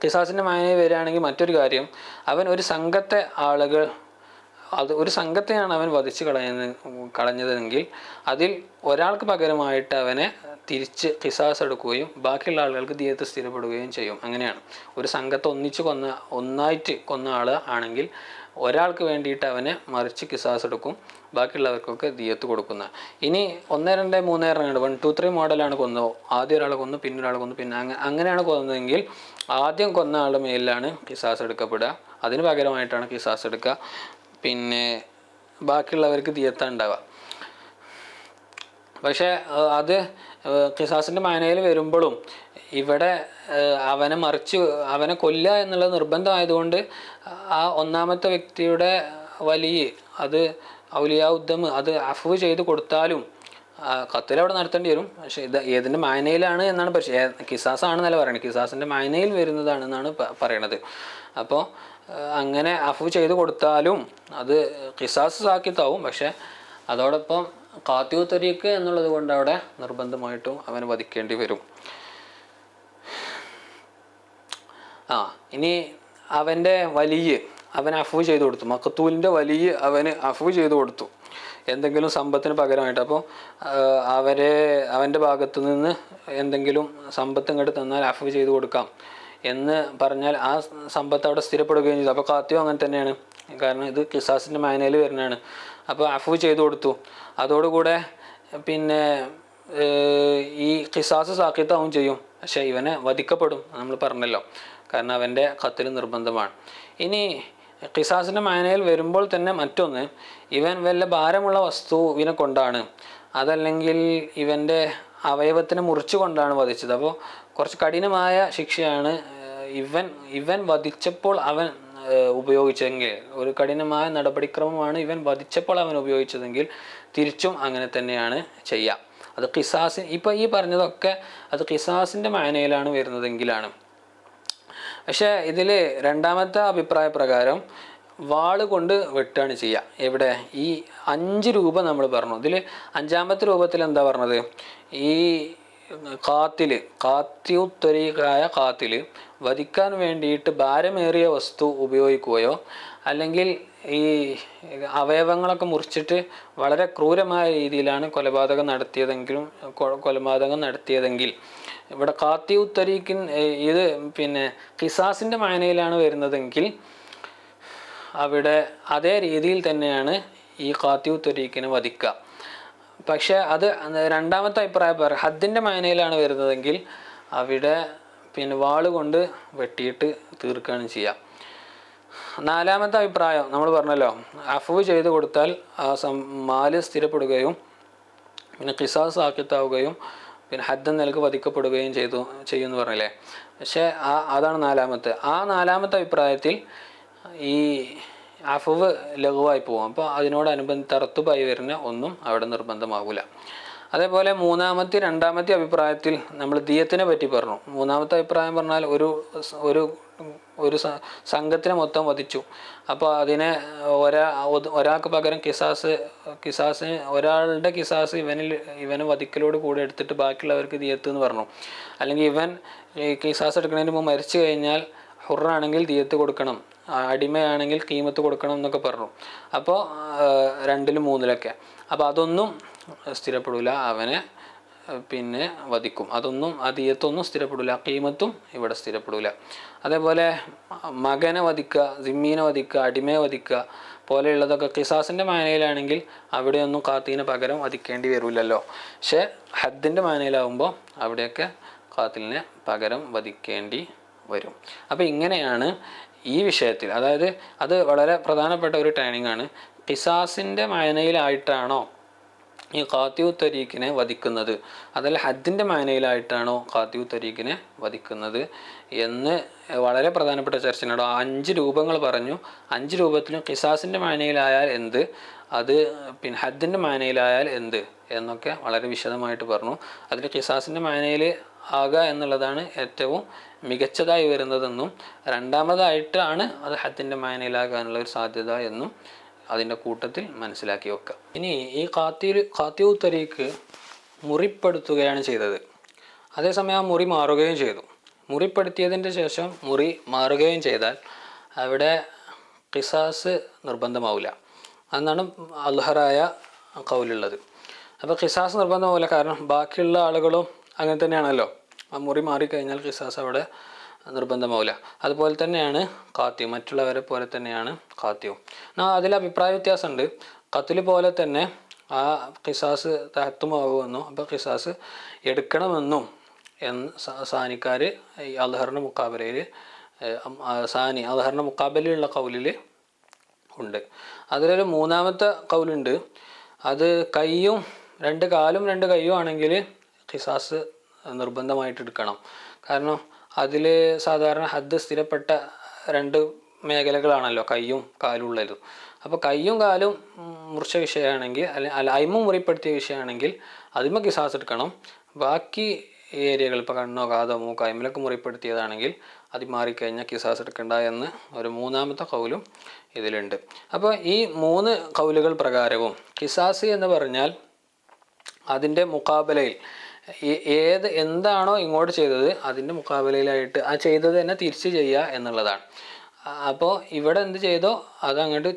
ഖിസാസിൻ്റെ മാനയിൽ വരികയാണെങ്കിൽ മറ്റൊരു കാര്യം, അവൻ ഒരു സംഘത്തെ ആളുകൾ, ഒരു സംഘത്തെയാണ് അവൻ വധിച്ച് കളഞ്ഞതെങ്കിൽ അതിൽ ഒരാൾക്ക് പകരമായിട്ട് അവനെ തിരിച്ച് ഖിസാസ് എടുക്കുകയും ബാക്കിയുള്ള ആളുകൾക്ക് ദിയത്ത് സ്ഥിരപ്പെടുകയും ചെയ്യും. അങ്ങനെയാണ്. ഒരു സംഘത്തെ ഒന്നായിട്ട് കൊന്ന ആൾ ആണെങ്കിൽ ഒരാൾക്ക് വേണ്ടിയിട്ട് അവനെ മറിച്ച് ഖിസാസ് എടുക്കും, ബാക്കിയുള്ളവർക്കൊക്കെ ദിയത്ത് കൊടുക്കുന്ന. ഇനി 1, 2, 3 1, 2, 3 മോഡലാണ് കൊന്നത്. ആദ്യം ഒരാളെ കൊന്നു, പിന്നെ ഒരാളെ കൊന്നു, പിന്നെ അങ്ങനെയാണ് കൊന്നതെങ്കിൽ ആദ്യം കൊന്ന ആളുടെ മേലിലാണ് ഖിസാസ് എടുക്കപ്പെടുക, അതിന് പകരമായിട്ടാണ് ഖിസാസ് എടുക്കുക. ബാക്കിയുള്ളവർക്ക് ദിയത്താണ് ഉണ്ടാവുക. പക്ഷേ അത് ഖിസാസിൻ്റെ മാനയിൽ വരുമ്പോഴും ഇവിടെ അവനെ കൊല്ലുക എന്നുള്ളത് നിർബന്ധമായതുകൊണ്ട് ആ ഒന്നാമത്തെ വ്യക്തിയുടെ വലിയ അത് ഔലിയാ ഉദ്ദമ് അത് അഫ്വ് ചെയ്ത് കൊടുത്താലും ഖത്ൽ അവിടെ നടത്തേണ്ടി വരും. പക്ഷേ ഇത് ഏതിൻ്റെ മാനയിലാണ് എന്നാണ്, പക്ഷേ ഖിസാസാണെന്നല്ല പറയുന്നത്, ഖിസാസിൻ്റെ മാനയിൽ വരുന്നതാണെന്നാണ് പറയണത്. അപ്പോൾ അങ്ങനെ അഫ്വ് ചെയ്ത് കൊടുത്താലും അത് ഖിസാസ് സാക്കിത്താവും. പക്ഷേ അതോടൊപ്പം ഖാത്തിഉ ത്വരീഖ് എന്നുള്ളത് കൊണ്ട് അവിടെ നിർബന്ധമായിട്ടും അവന് വധിക്കേണ്ടി വരും. ഇനി അവൻ്റെ അവൻ അഫ്വ് ചെയ്ത് കൊടുത്തു, മഖ്തൂലിൻ്റെ അവന് അഫ്വ് ചെയ്ത് കൊടുത്തു എന്തെങ്കിലും സമ്പത്തിന് പകരമായിട്ട്. അപ്പോൾ അവൻ്റെ ഭാഗത്തു നിന്ന് എന്തെങ്കിലും സമ്പത്ത് ഇങ്ങോട്ട് തന്നാൽ അഫ്വ് ചെയ്ത് കൊടുക്കാം എന്ന് പറഞ്ഞാൽ ആ സമ്പത്ത് അവിടെ സ്ഥിരപ്പെടുകയും ചെയ്തു. അപ്പോൾ ഖാത്തിഉ അങ്ങനെ തന്നെയാണ്, കാരണം ഇത് ഖിസാസിൻ്റെ മാനയിൽ വരുന്നതാണ്. അപ്പോൾ അഫ്വ് ചെയ്ത് കൊടുത്തു, അതോടുകൂടെ ഈ ഖിസാസ് സാക്കിത്താവും ചെയ്യും. പക്ഷേ ഇവനെ വധിക്കപ്പെടും, നമ്മൾ പറഞ്ഞല്ലോ, കാരണം അവൻ്റെ ഖത്ൽ നിർബന്ധമാണ്. ഇനി ഖിസാസിൻ്റെ മാനയിൽ വരുമ്പോൾ തന്നെ മറ്റൊന്ന്, ഇവൻ വല്ല ഭാരമുള്ള വസ്തുവിനെ കൊണ്ടാണ്, അതല്ലെങ്കിൽ ഇവൻ്റെ അവയവത്തിനെ മുറിച്ചു കൊണ്ടാണ് വധിച്ചത്. അപ്പോൾ കുറച്ച് കഠിനമായ ശിക്ഷയാണ് ഇവൻ വധിച്ചപ്പോൾ അവൻ ഉപയോഗിച്ചെങ്കിൽ, ഒരു കഠിനമായ നടപടിക്രമമാണ് ഇവൻ വധിച്ചപ്പോൾ അവൻ ഉപയോഗിച്ചതെങ്കിൽ തിരിച്ചും അങ്ങനെ തന്നെയാണ് ചെയ്യുക. അത് ഖിസാസ് ഇപ്പോൾ ഈ പറഞ്ഞതൊക്കെ അത് ഖിസാസിൻ്റെ മാനയിലാണ് വരുന്നതെങ്കിലാണ്. പക്ഷേ ഇതിൽ രണ്ടാമത്തെ അഭിപ്രായ പ്രകാരം വാള് കൊണ്ട് വെട്ടുകയാണ് ചെയ്യുക. എവിടെ? ഈ 5 രൂപ നമ്മൾ പറഞ്ഞു. ഇതിൽ 5ാമത്തെ രൂപത്തിൽ എന്താ പറഞ്ഞത്? ഈ കാത്തിയുത്തൊരീക്കായ കാത്തില് വധിക്കാൻ വേണ്ടിയിട്ട് ഭാരമേറിയ വസ്തു ഉപയോഗിക്കുകയോ അല്ലെങ്കിൽ ഈ അവയവങ്ങളൊക്കെ മുറിച്ചിട്ട് വളരെ ക്രൂരമായ രീതിയിലാണ് കൊലപാതകം നടത്തിയതെങ്കിൽ ഇവിടെ കാത്തിയുത്തൊരീക്കിൻ ഇത് പിന്നെ ഖിസാസിൻ്റെ മാനയിലാണ് വരുന്നതെങ്കിൽ അവിടെ അതേ രീതിയിൽ തന്നെയാണ് ഈ കാത്തിയുത്തൊരീക്കിനെ വധിക്കുക. പക്ഷേ അത് രണ്ടാമത്തെ അഭിപ്രായം ഹദ്ദിൻ്റെ മാനയിലാണ് വരുന്നതെങ്കിൽ അവിടെ പിന്നെ വാളുകൊണ്ട് വെട്ടിയിട്ട് തീർക്കുകയാണ് ചെയ്യുക. 4ാമത്തെ അഭിപ്രായം നമ്മൾ പറഞ്ഞല്ലോ, അഫ്വ് ചെയ്ത് കൊടുത്താൽ ആ മാല് സ്ഥിരപ്പെടുകയും പിന്നെ ഖിസാസ് സാക്കിത്താവുകയും പിന്നെ ഹദ്ദ് നിലക്ക് വധിക്കപ്പെടുകയും ചെയ്യുമെന്ന് പറഞ്ഞില്ലേ. പക്ഷേ അതാണ് 4ാമത്തെ. ആ 4ാമത്തെ അഭിപ്രായത്തിൽ ഈ അഫ്വ് ലഘുവായി പോകും. അപ്പോൾ അതിനോടനുബന്ധിച്ച് തറത്തുബായി വരുന്ന ഒന്നും അവിടെ നിർബന്ധമാകില്ല. അതേപോലെ 2ാമത്തെ അഭിപ്രായത്തിൽ നമ്മൾ ദിയത്തിനെ പറ്റി പറഞ്ഞു. 3ാമത്തെ അഭിപ്രായം പറഞ്ഞാൽ ഒരു സംഘത്തിനെ മൊത്തം വധിച്ചു. അപ്പോൾ അതിനെ ഒരാൾക്ക് പകരം ഖിസാസ് ഒരാളുടെ ഖിസാസ് ഇവനെ വധിക്കലോട് കൂടെ എടുത്തിട്ട് ബാക്കിയുള്ളവർക്ക് ദിയത്ത് എന്ന് പറഞ്ഞു. അല്ലെങ്കിൽ ഇവൻ ഈ ഖിസാസ് എടുക്കുന്നതിന് മുമ്പ് മരിച്ചു കഴിഞ്ഞാൽ ഹുറാണെങ്കിൽ ദിയത്ത് കൊടുക്കണം, അടിമയാണെങ്കിൽ കീമത്ത് കൊടുക്കണം എന്നൊക്കെ പറഞ്ഞു. അപ്പോൾ 2ലും 3ലൊക്കെ. അപ്പോൾ അതൊന്നും സ്ഥിരപ്പെടില്ല, അവനെ പിന്നെ വധിക്കും. ആ ദിയത്തൊന്നും സ്ഥിരപ്പെടില്ല, കീമത്തും ഇവിടെ സ്ഥിരപ്പെടില്ല. അതേപോലെ മകനെ വധിക്കുക, സിമ്മീനെ വധിക്കുക, അടിമയെ വധിക്കുക പോലെയുള്ളതൊക്കെ ഖിസാസിൻ്റെ മാനയിലാണെങ്കിൽ അവിടെയൊന്നും കാത്തീനെ പകരം വധിക്കേണ്ടി വരില്ലല്ലോ. പക്ഷേ ഹദ്ദിൻ്റെ മാനയിലാവുമ്പോൾ അവിടെയൊക്കെ കാത്തിലിനെ പകരം വധിക്കേണ്ടി വരും. അപ്പോൾ ഇങ്ങനെയാണ് ഈ വിഷയത്തിൽ, അതായത് അത് വളരെ പ്രധാനപ്പെട്ട ഒരു ട്രെയിനിങ് ആണ്. ഖിസാസിൻ്റെ മാനയിലായിട്ടാണോ ഈ കാത്തിയുത്തൊരീക്കിനെ വധിക്കുന്നത്, അതല്ല ഹദ്ദിൻ്റെ മാനയിലായിട്ടാണോ കാത്തിയുത്തൊരീക്കിനെ വധിക്കുന്നത് എന്ന് വളരെ പ്രധാനപ്പെട്ട ചർച്ചയാണ്. 5 രൂപങ്ങൾ പറഞ്ഞു. 5 രൂപത്തിലും ഖിസാസിൻ്റെ മാനയിലായാൽ എന്ത്, അത് പിന്നെ ഹദ്ദിൻ്റെ മാനയിലായാൽ എന്ത് എന്നൊക്കെ വളരെ വിശദമായിട്ട് പറഞ്ഞു. അതിൽ ഖിസാസിൻ്റെ മാനയിൽ ആകുക എന്നുള്ളതാണ് ഏറ്റവും മികച്ചതായി വരുന്നതെന്നും രണ്ടാമതായിട്ടാണ് അത് ഹദ്ദിൻ്റെ മാനയിലാകാനുള്ള ഒരു സാധ്യത എന്നും അതിൻ്റെ കൂട്ടത്തിൽ മനസ്സിലാക്കി വെക്കുക. ഇനി ഈ കാത്തിയുത്തൊരീക്ക് മുറിപ്പെടുത്തുകയാണ് ചെയ്തത്. അതേസമയം ആ മുറി മാറുകയും ചെയ്തു. മുറിപ്പെടുത്തിയതിൻ്റെ ശേഷം മുറി മാറുകയും ചെയ്താൽ അവിടെ ഖിസാസ് നിർബന്ധമാവില്ല എന്നാണ് അൽഹറായ ഖൗലുള്ളത്. അപ്പോൾ ഖിസാസ് നിർബന്ധമാവില്ല, കാരണം ബാക്കിയുള്ള ആളുകളും അങ്ങനെ തന്നെയാണല്ലോ. ആ മുറി മാറിക്കഴിഞ്ഞാൽ ഖിസാസ് അവിടെ നിർബന്ധമാവില്ല. അതുപോലെ തന്നെയാണ് ഖാത്യം, മറ്റുള്ളവരെ പോലെ തന്നെയാണ് ഖാത്യവും. എന്നാൽ അതിൽ അഭിപ്രായ വ്യത്യാസമുണ്ട്. ഖത്ല് പോലെ തന്നെ ആ ഖിസാസ് തഹത്തുമാകുമെന്നും അപ്പോൾ ഖിസാസ് എടുക്കണമെന്നും സാനിക്കാർ ഈ അൽഹറിൻ്റെ മുക്കാബലയിൽ അൽഹറിൻ്റെ മുക്കാബലയിലുള്ള ഖൗലിൽ ഉണ്ട്. അതിലൊരു 3ാമത്തെ ഖൗലുണ്ട്. അത് കൈയും 2 കാലും 2 കൈയും ആണെങ്കിൽ ഖിസാസ് നിർബന്ധമായിട്ട് എടുക്കണം. കാരണം അതിൽ സാധാരണ ഹദ്ദ് സ്ഥിരപ്പെട്ട 2 മേഖലകളാണല്ലോ കൈയും കാലും ഉള്ളത്. അപ്പോൾ കൈയും കാലും മുറിച്ച വിഷയമാണെങ്കിൽ അല്ല അയിമും മുറിപ്പെടുത്തിയ വിഷയമാണെങ്കിൽ അതിന്മേൽ ഖിസാസ് എടുക്കണം. ബാക്കി ഏരിയകൾ ഇപ്പോൾ കണ്ണോ കാതോ മൂക്കോ അയിമിലൊക്കെ മുറിപ്പെടുത്തിയതാണെങ്കിൽ അത് മാറിക്കഴിഞ്ഞാൽ ഖിസാസ് എടുക്കണ്ട എന്ന് ഒരു 3ാമത്തെ ഖൗലും ഇതിലുണ്ട്. അപ്പോൾ ഈ 3 ഖൗലുകൾ പ്രകാരവും ഖിസാസ് എന്ന് പറഞ്ഞാൽ അതിൻ്റെ മുക്കാബലയിൽ എന്താണോ ഇങ്ങോട്ട് ചെയ്തത് അതിൻ്റെ മുക്കാബലയിലായിട്ട് ആ ചെയ്തത് തന്നെ തിരിച്ച് ചെയ്യുക എന്നുള്ളതാണ്. അപ്പോൾ ഇവിടെ എന്ത് ചെയ്തോ അതങ്ങോട്ട്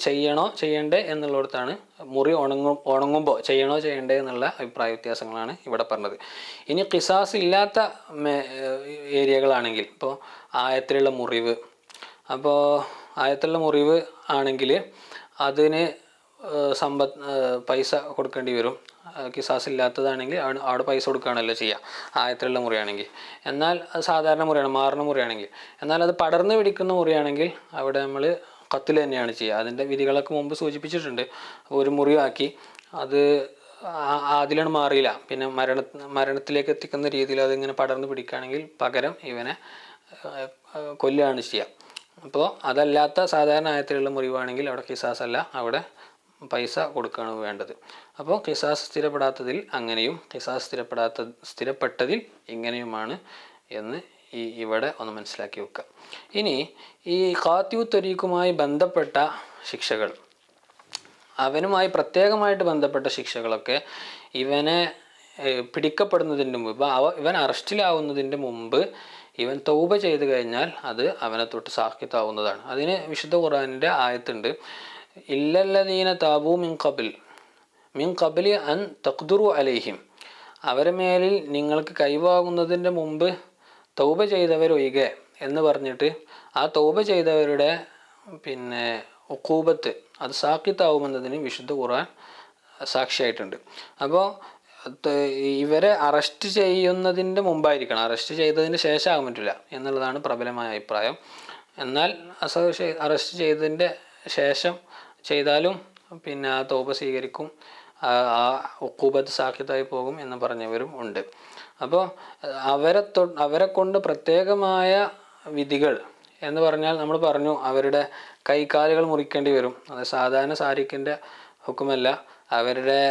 ചെയ്യണ്ടേ എന്നുള്ളിടത്താണ് മുറി ഉണങ്ങുമ്പോൾ ചെയ്യണോ ചെയ്യണ്ടേ എന്നുള്ള അഭിപ്രായ വ്യത്യാസങ്ങളാണ് ഇവിടെ പറഞ്ഞത്. ഇനി ഖിസാസ് ഇല്ലാത്ത ഏരിയകളാണെങ്കിൽ, ഇപ്പോൾ ആയത്തിലുള്ള മുറിവ്, അപ്പോൾ ആയത്തിലുള്ള മുറിവ് ആണെങ്കിൽ അതിന് പൈസ കൊടുക്കേണ്ടി വരും. ഖിസാസ് ഇല്ലാത്തതാണെങ്കിൽ അവിടെ പൈസ കൊടുക്കുകയാണല്ലോ ചെയ്യുക ആയത്തിലുള്ള മുറിയാണെങ്കിൽ. എന്നാൽ അത് സാധാരണ മുറിയാണ്, മാറുന്ന മുറിയാണെങ്കിൽ. എന്നാൽ അത് പടർന്ന് പിടിക്കുന്ന മുറിയാണെങ്കിൽ അവിടെ നമ്മൾ ഖത്ൽ തന്നെയാണ് ചെയ്യുക. അതിൻ്റെ വിധികളൊക്കെ മുമ്പ് സൂചിപ്പിച്ചിട്ടുണ്ട്. ഒരു മുറിവാക്കി അത് അതിലാണ് മാറിയില്ല, പിന്നെ മരണത്തിലേക്ക് എത്തിക്കുന്ന രീതിയിൽ അതിങ്ങനെ പടർന്ന് പിടിക്കുകയാണെങ്കിൽ പകരം ഇവനെ കൊല്ലുകയാണ് ചെയ്യുക. അപ്പോൾ അതല്ലാത്ത സാധാരണ ആയത്തിലുള്ള മുറിവാണെങ്കിൽ അവിടെ ഖിസാസ് അല്ല, അവിടെ പൈസ കൊടുക്കുകയാണ് വേണ്ടത്. അപ്പോൾ ഖിസാസ് സ്ഥിരപ്പെടാത്തതിൽ അങ്ങനെയും ഖിസാസ് സ്ഥിരപ്പെട്ടതിൽ ഇങ്ങനെയുമാണ് എന്ന് ഇവിടെ ഒന്ന് മനസ്സിലാക്കി വെക്കുക. ഇനി ഈ ഖാത്തിഉ ത്വരീഖുമായി ബന്ധപ്പെട്ട ശിക്ഷകൾ, അവനുമായി പ്രത്യേകമായിട്ട് ബന്ധപ്പെട്ട ശിക്ഷകളൊക്കെ ഇവനെ പിടിക്കപ്പെടുന്നതിന് മുമ്പ്, ഇവൻ അറസ്റ്റിലാവുന്നതിൻ്റെ മുമ്പ് ഇവൻ തൗബ ചെയ്തു കഴിഞ്ഞാൽ അത് അവനെ തൊട്ട് സാഖിത്താവുന്നതാണ്. അതിന് വിശുദ്ധ ഖുർആനിൻ്റെ ആയത്തുണ്ട്, ഇല്ലല്ലദീന താബൂ മിൻ ഖബ്ലി അൻ തഖ്ദുറു അലൈഹിം, അവരെ മേലിൽ നിങ്ങൾക്ക് കൈവാകുന്നതിൻ്റെ മുമ്പ് തൗബ ചെയ്തവരൊഴികെ എന്ന് പറഞ്ഞിട്ട് ആ തൗബ ചെയ്തവരുടെ ഉഖൂബത്ത് അത് സാഖിത്താവുമെന്നതിന് വിശുദ്ധ ഖുർആൻ സാക്ഷിയായിട്ടുണ്ട്. അപ്പോൾ ഇവരെ അറസ്റ്റ് ചെയ്യുന്നതിൻ്റെ മുമ്പായിരിക്കണം, അറസ്റ്റ് ചെയ്തതിന് ശേഷം ആകാൻ പറ്റില്ല എന്നുള്ളതാണ് പ്രബലമായ അഭിപ്രായം. എന്നാൽ അറസ്റ്റ് ചെയ്തതിൻ്റെ ശേഷം ചെയ്താലും ആ തൗബ സ്വീകരിക്കും, ആ ഉഖൂബത്ത് സാഖിത്തായി പോകും എന്ന് പറഞ്ഞവരും ഉണ്ട്. അപ്പോൾ അവരെ കൊണ്ട് പ്രത്യേകമായ വിധികൾ എന്ന് പറഞ്ഞാൽ നമ്മൾ പറഞ്ഞു അവരുടെ കൈകാലുകൾ മുറിക്കേണ്ടി വരും. അത് സാധാരണ സാരിക്കിൻ്റെ ഹുക്കുമല്ല, അവരുടെ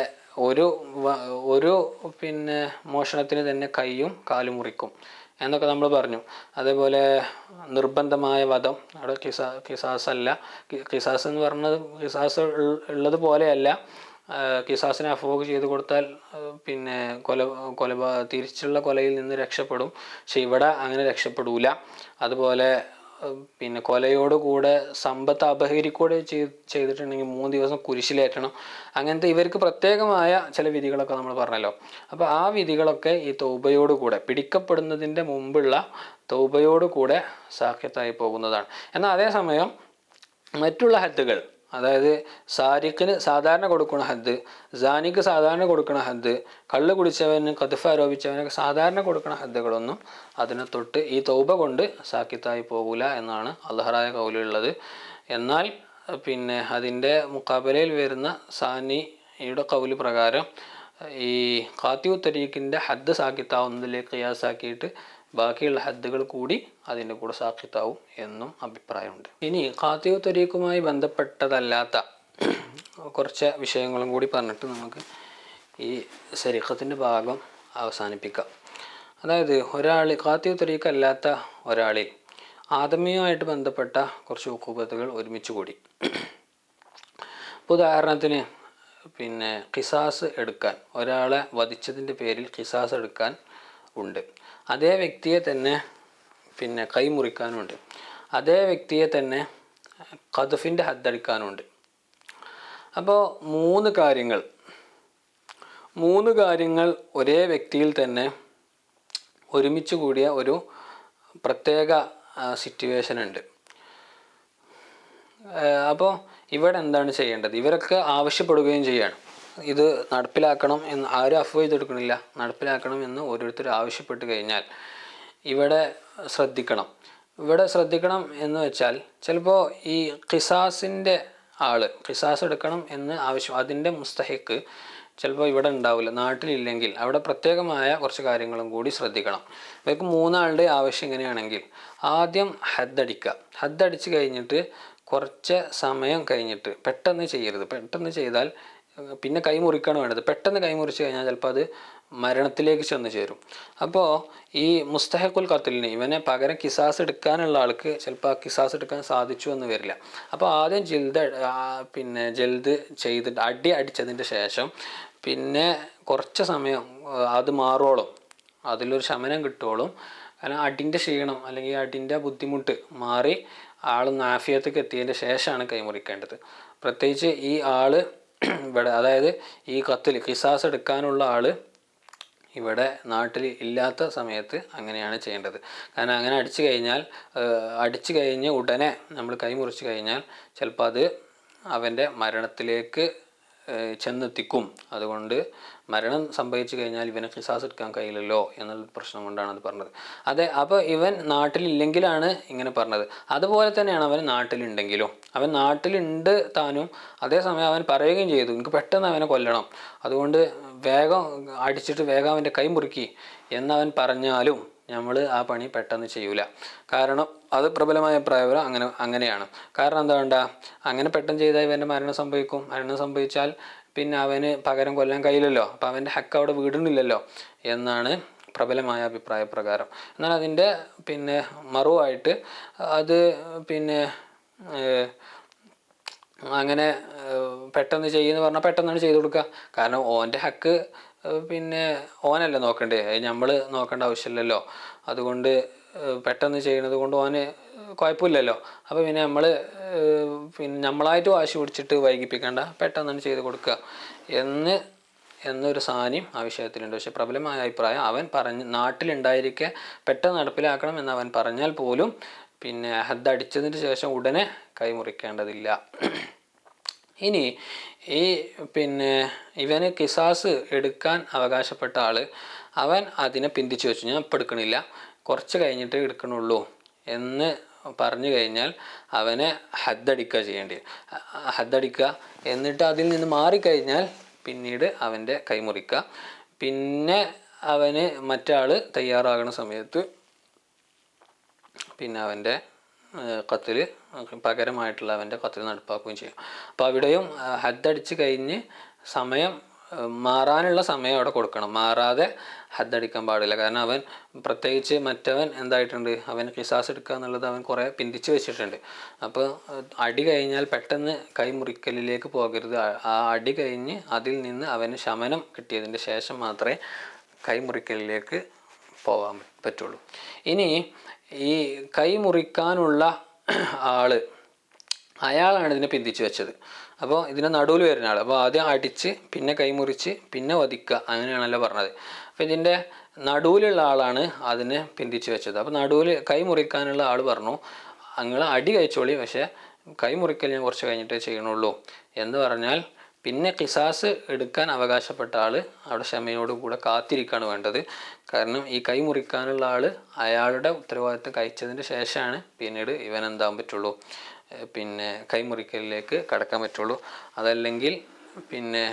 ഒരു മോഷണത്തിന് തന്നെ കൈയും കാലും മുറിക്കും എന്നൊക്കെ നമ്മൾ പറഞ്ഞു. അതേപോലെ നിർബന്ധമായ വധം, അവിടെ ഖിസാസല്ല, ഖിസാസ് എന്ന് പറഞ്ഞത് ഖിസാസ് ഉള്ളത് പോലെയല്ല. ഖിസാസിനെ അഫോഗ് ചെയ്ത് കൊടുത്താൽ തിരിച്ചുള്ള കൊലയിൽ നിന്ന് രക്ഷപ്പെടും. പക്ഷെ ഇവിടെ അങ്ങനെ രക്ഷപ്പെടൂല. അതുപോലെ കൊലയോട് കൂടെ സമ്പത്ത് അപഹരിക്കൂടെ ചെയ്തിട്ടുണ്ടെങ്കിൽ 3 ദിവസം കുരിശിലേറ്റണം. അങ്ങനത്തെ ഇവർക്ക് പ്രത്യേകമായ ചില വിധികളൊക്കെ നമ്മൾ പറഞ്ഞല്ലോ. അപ്പോൾ ആ വിധികളൊക്കെ ഈ തൗബയോട് കൂടെ, പിടിക്കപ്പെടുന്നതിൻ്റെ മുമ്പുള്ള തൗബയോട് കൂടെ സാഖ്യത്തായി പോകുന്നതാണ്. എന്നാൽ അതേസമയം മറ്റുള്ള ഹദ്ദുകൾ, അതായത് സാരിഖിന് സാധാരണ കൊടുക്കുന്ന ഹദ്ദ്, സാനിക്ക് സാധാരണ കൊടുക്കുന്ന ഹദ്ദ്, കള്ള് കുടിച്ചവന് ഖദ്ഫ് ആരോപിച്ചവനൊക്കെ സാധാരണ കൊടുക്കുന്ന ഹദ്ദുകളൊന്നും അതിനെ തൊട്ട് ഈ തൗബ കൊണ്ട് സാക്കിത്തായി പോകൂല എന്നാണ് അള്ളഹറായ കൗലുള്ളത്. എന്നാൽ അതിൻ്റെ മുക്കാബലയിൽ വരുന്ന സാനിയുടെ കൗല് പ്രകാരം ഈ ഖാത്തിഉ ത്വരീഖിൻ്റെ ഹദ്ദ് സാക്കിത്താവുന്നതിലേക്ക് ഖിയാസാക്കിയിട്ട് ബാക്കിയുള്ള ഹദ്ദുകൾ കൂടി അതിൻ്റെ കൂടെ സാഖിത്താവും എന്നും അഭിപ്രായമുണ്ട്. ഇനി ഖാത്തിഉ ത്വരീഖുമായി ബന്ധപ്പെട്ടതല്ലാത്ത കുറച്ച് വിഷയങ്ങളും കൂടി പറഞ്ഞിട്ട് നമുക്ക് ഈ സരീഖത്തിൻ്റെ ഭാഗം അവസാനിപ്പിക്കാം. അതായത് ഖാത്തിഉ ത്വരീഖ് അല്ലാത്ത ഒരാളിൽ ആദമിയുമായിട്ട് ബന്ധപ്പെട്ട കുറച്ച് ഉഖൂബത്തുകൾ ഒരുമിച്ച് കൂടി. ഉദാഹരണത്തിന് ഖിസാസ് എടുക്കാൻ, ഒരാളെ വധിച്ചതിൻ്റെ പേരിൽ ഖിസാസ് എടുക്കാൻ ഉണ്ട്. അതേ വ്യക്തിയെ തന്നെ കൈ മുറിക്കാനുണ്ട്. അതേ വ്യക്തിയെ തന്നെ ഖദ്ഫിൻ്റെ ഹദ്ദടിക്കാനുണ്ട്. അപ്പോൾ 3 കാര്യങ്ങൾ ഒരേ വ്യക്തിയിൽ തന്നെ ഒരുമിച്ച് കൂടിയ ഒരു പ്രത്യേക സിറ്റുവേഷൻ ഉണ്ട്. അപ്പോൾ ഇവിടെ എന്താണ് ചെയ്യേണ്ടത്? ഇവരൊക്കെ ആവശ്യപ്പെടുകയും ചെയ്യാണ്, ഇത് നടപ്പിലാക്കണം എന്ന്. ആരും അഫ്വ ചെയ്തെടുക്കണില്ല, നടപ്പിലാക്കണം എന്ന് ഓരോരുത്തർ ആവശ്യപ്പെട്ട് കഴിഞ്ഞാൽ ഇവിടെ ശ്രദ്ധിക്കണം. എന്ന് വെച്ചാൽ ചിലപ്പോൾ ഈ ഖിസാസിൻ്റെ ഖിസാസ് എടുക്കണം എന്ന് ആവശ്യം, അതിൻ്റെ മുസ്തഹിക്ക് ചിലപ്പോൾ ഇവിടെ ഉണ്ടാവില്ല, നാട്ടിലില്ലെങ്കിൽ അവിടെ പ്രത്യേകമായ കുറച്ച് കാര്യങ്ങളും കൂടി ശ്രദ്ധിക്കണം. ഇവർക്ക് 3 ആളുടെ ആവശ്യം ഇങ്ങനെയാണെങ്കിൽ ആദ്യം ഹദ്ദടിച്ച് കഴിഞ്ഞിട്ട് കുറച്ച് സമയം കഴിഞ്ഞിട്ട്, പെട്ടെന്ന് ചെയ്യരുത്. പെട്ടെന്ന് ചെയ്താൽ പിന്നെ കൈ മുറിക്കാണ് വേണ്ടത്. പെട്ടെന്ന് കൈ മുറിച്ച് കഴിഞ്ഞാൽ ചിലപ്പോൾ അത് മരണത്തിലേക്ക് ചെന്ന് ചേരും. അപ്പോൾ ഈ മുസ്തഹഖുൽ ഖത്ലിന്, ഇവനെ പകരം ഖിസാസ് എടുക്കാനുള്ള ആൾക്ക് ചിലപ്പോൾ ആ ഖിസാസ് എടുക്കാൻ സാധിച്ചു എന്ന് വരില്ല. അപ്പോൾ ആദ്യം ജൽദ് ചെയ്തിട്ട് അടിച്ചതിൻ്റെ ശേഷം കുറച്ച് സമയം അത് മാറോളും, അതിലൊരു ശമനം കിട്ടുവോളും. കാരണം അടിൻ്റെ ക്ഷീണം അല്ലെങ്കിൽ അടിൻ്റെ ബുദ്ധിമുട്ട് മാറി ആളൊന്ന് ആഫിയത്തേക്ക് എത്തിയതിൻ്റെ ശേഷമാണ് കൈമുറിക്കേണ്ടത്. പ്രത്യേകിച്ച് ഈ ആള് ഇവിടെ, അതായത് ഈ ഖിസാസ് എടുക്കാനുള്ള ആള് ഇവിടെ നാട്ടിൽ ഇല്ലാത്ത സമയത്ത് അങ്ങനെയാണ് ചെയ്യേണ്ടത്. കാരണം അങ്ങനെ അടിച്ചു കഴിഞ്ഞ് ഉടനെ നമ്മൾ കൈ മുറിച്ച് കഴിഞ്ഞാൽ ചിലപ്പോൾ അത് അവൻ്റെ മരണത്തിലേക്ക് ചെന്നെത്തിക്കും. അതുകൊണ്ട് മരണം സംഭവിച്ചു കഴിഞ്ഞാൽ ഇവനെ ഖിസാസ് എടുക്കാൻ കഴിയില്ലല്ലോ എന്നുള്ള പ്രശ്നം കൊണ്ടാണ് അത് പറഞ്ഞത്. അതെ, അപ്പോൾ ഇവൻ നാട്ടിലില്ലെങ്കിലാണ് ഇങ്ങനെ പറഞ്ഞത്. അതുപോലെ തന്നെയാണ് അവൻ നാട്ടിലുണ്ടെങ്കിലും. അവൻ നാട്ടിലുണ്ട് താനും, അതേസമയം അവൻ പറയുകയും ചെയ്തു എനിക്ക് പെട്ടെന്ന് അവനെ കൊല്ലണം, അതുകൊണ്ട് വേഗം അടിച്ചിട്ട് വേഗം അവൻ്റെ കൈ മുറുക്കി എന്നവൻ പറഞ്ഞാലും നമ്മൾ ആ പണി പെട്ടെന്ന് ചെയ്യൂല. കാരണം അത് പ്രബലമായ അഭിപ്രായം അങ്ങനെയാണ്. കാരണം എന്താ വേണ്ട, അങ്ങനെ പെട്ടെന്ന് ചെയ്താൽ ഇവൻ്റെ മരണം സംഭവിക്കും. മരണം സംഭവിച്ചാൽ പിന്നെ അവന് പകരം കൊല്ലാൻ കഴിയില്ലല്ലോ, അപ്പം അവൻ്റെ ഹക്ക് അവിടെ വീടുന്നില്ലല്ലോ എന്നാണ് പ്രബലമായ അഭിപ്രായ പ്രകാരം. എന്നാൽ അതിൻ്റെ പിന്നെ മറുവായിട്ട് അത് പിന്നെ അങ്ങനെ പെട്ടെന്ന് ചെയ്യുമെന്ന് പറഞ്ഞാൽ പെട്ടെന്നാണ് ചെയ്ത് കൊടുക്കുക. കാരണം ഓൻ്റെ ഹക്ക് പിന്നെ ഓനല്ലേ നോക്കണ്ടേ, നമ്മൾ നോക്കേണ്ട ആവശ്യമില്ലല്ലോ. അതുകൊണ്ട് പെട്ടെന്ന് ചെയ്യണത് കൊണ്ട് ഓന് കുഴപ്പമില്ലല്ലോ. അപ്പോൾ പിന്നെ നമ്മൾ പിന്നെ നമ്മളായിട്ട് വാശി പിടിച്ചിട്ട് വൈകിപ്പിക്കേണ്ട, പെട്ടെന്നാണ് ചെയ്ത് കൊടുക്കുക എന്നൊരു സാന്യം ആ വിഷയത്തിലുണ്ട്. പക്ഷെ പ്രബലമായ അഭിപ്രായം അവൻ നാട്ടിലുണ്ടായിരിക്കെ പെട്ടെന്ന് നടപ്പിലാക്കണം എന്ന് അവൻ പറഞ്ഞാൽ പോലും പിന്നെ ഹദ് അടിച്ചതിന് ശേഷം ഉടനെ കൈമുറിക്കേണ്ടതില്ല. ഇനി ഈ പിന്നെ ഇവന് കിസാസ് എടുക്കാൻ അവകാശപ്പെട്ട ആൾ അവൻ അതിനെ പിന്തിച്ചു വെച്ചു, ഞാൻ ഇപ്പം എടുക്കണില്ല, കുറച്ച് കഴിഞ്ഞിട്ട് എടുക്കണുള്ളൂ എന്ന് പറഞ്ഞു കഴിഞ്ഞാൽ അവനെ ഹദ്ദടിക്കുക ചെയ്യേണ്ടി. ഹദ്ദടിക്കുക, എന്നിട്ട് അതിൽ നിന്ന് മാറിക്കഴിഞ്ഞാൽ പിന്നീട് അവൻ്റെ കൈമുറിക്കുക. പിന്നെ അവന് മറ്റാൾ തയ്യാറാകുന്ന സമയത്ത് പിന്നെ അവൻ്റെ ഖത്ൽ പകരമായിട്ടുള്ള അവൻ്റെ ഖത്ൽ നടപ്പാക്കുകയും ചെയ്യും. അപ്പോൾ അവിടെയും ഹദ്ദടിച്ച് കഴിഞ്ഞ് സമയം മാറാനുള്ള സമയം അവിടെ കൊടുക്കണം. മാറാതെ ഹദ്ദടിക്കാൻ പാടില്ല. കാരണം അവൻ പ്രത്യേകിച്ച് മറ്റവൻ എന്തായിട്ടുണ്ട്, അവൻ ഖിസാസ് എടുക്കുക എന്നുള്ളത് അവൻ കുറേ പിന്തിച്ച് വെച്ചിട്ടുണ്ട്. അപ്പോൾ അടി കഴിഞ്ഞാൽ പെട്ടെന്ന് കൈമുറിക്കലിലേക്ക് പോകരുത്. ആ അടി കഴിഞ്ഞ് അതിൽ നിന്ന് അവന് ശമനം കിട്ടിയതിൻ്റെ ശേഷം മാത്രമേ കൈമുറിക്കലിലേക്ക് പോകാൻ പറ്റുള്ളൂ. ഇനി ഈ കൈ മുറിക്കാനുള്ള ആൾ അയാളാണ് ഇതിനെ പിന്തിച്ച് വെച്ചത്. അപ്പോൾ ഇതിനെ നടുവിൽ വരുന്ന ആൾ, അപ്പോൾ ആദ്യം അടിച്ച് പിന്നെ കൈമുറിച്ച് പിന്നെ വധിക്കുക, അങ്ങനെയാണല്ലോ പറഞ്ഞത്. അപ്പോൾ ഇതിൻ്റെ നടുവിലുള്ള ആളാണ് അതിനെ പിന്തിച്ച് വെച്ചത്. അപ്പോൾ നടുവിൽ കൈ മുറിക്കാനുള്ള ആൾ പറഞ്ഞു, നിങ്ങൾ അടി കഴിച്ചോളി, പക്ഷേ കൈ മുറിക്കൽ ഞാൻ കുറച്ച് കഴിഞ്ഞിട്ടേ ചെയ്യണുള്ളൂ എന്ന് പറഞ്ഞാൽ പിന്നെ ഖിസാസ് എടുക്കാൻ അവകാശപ്പെട്ട ആൾ അവിടെ ക്ഷമയോടുകൂടെ കാത്തിരിക്കുകയാണ് വേണ്ടത്. കാരണം ഈ കൈ മുറിക്കാനുള്ള ആൾ അയാളുടെ ഉത്തരവാദിത്തം കഴിച്ചതിന് ശേഷമാണ് പിന്നീട് ഇവൻ എന്താകാൻ പറ്റുള്ളൂ, പിന്നെ കൈമുറിക്കലിലേക്ക് കടക്കാൻ പറ്റുള്ളൂ. അതല്ലെങ്കിൽ പിന്നെ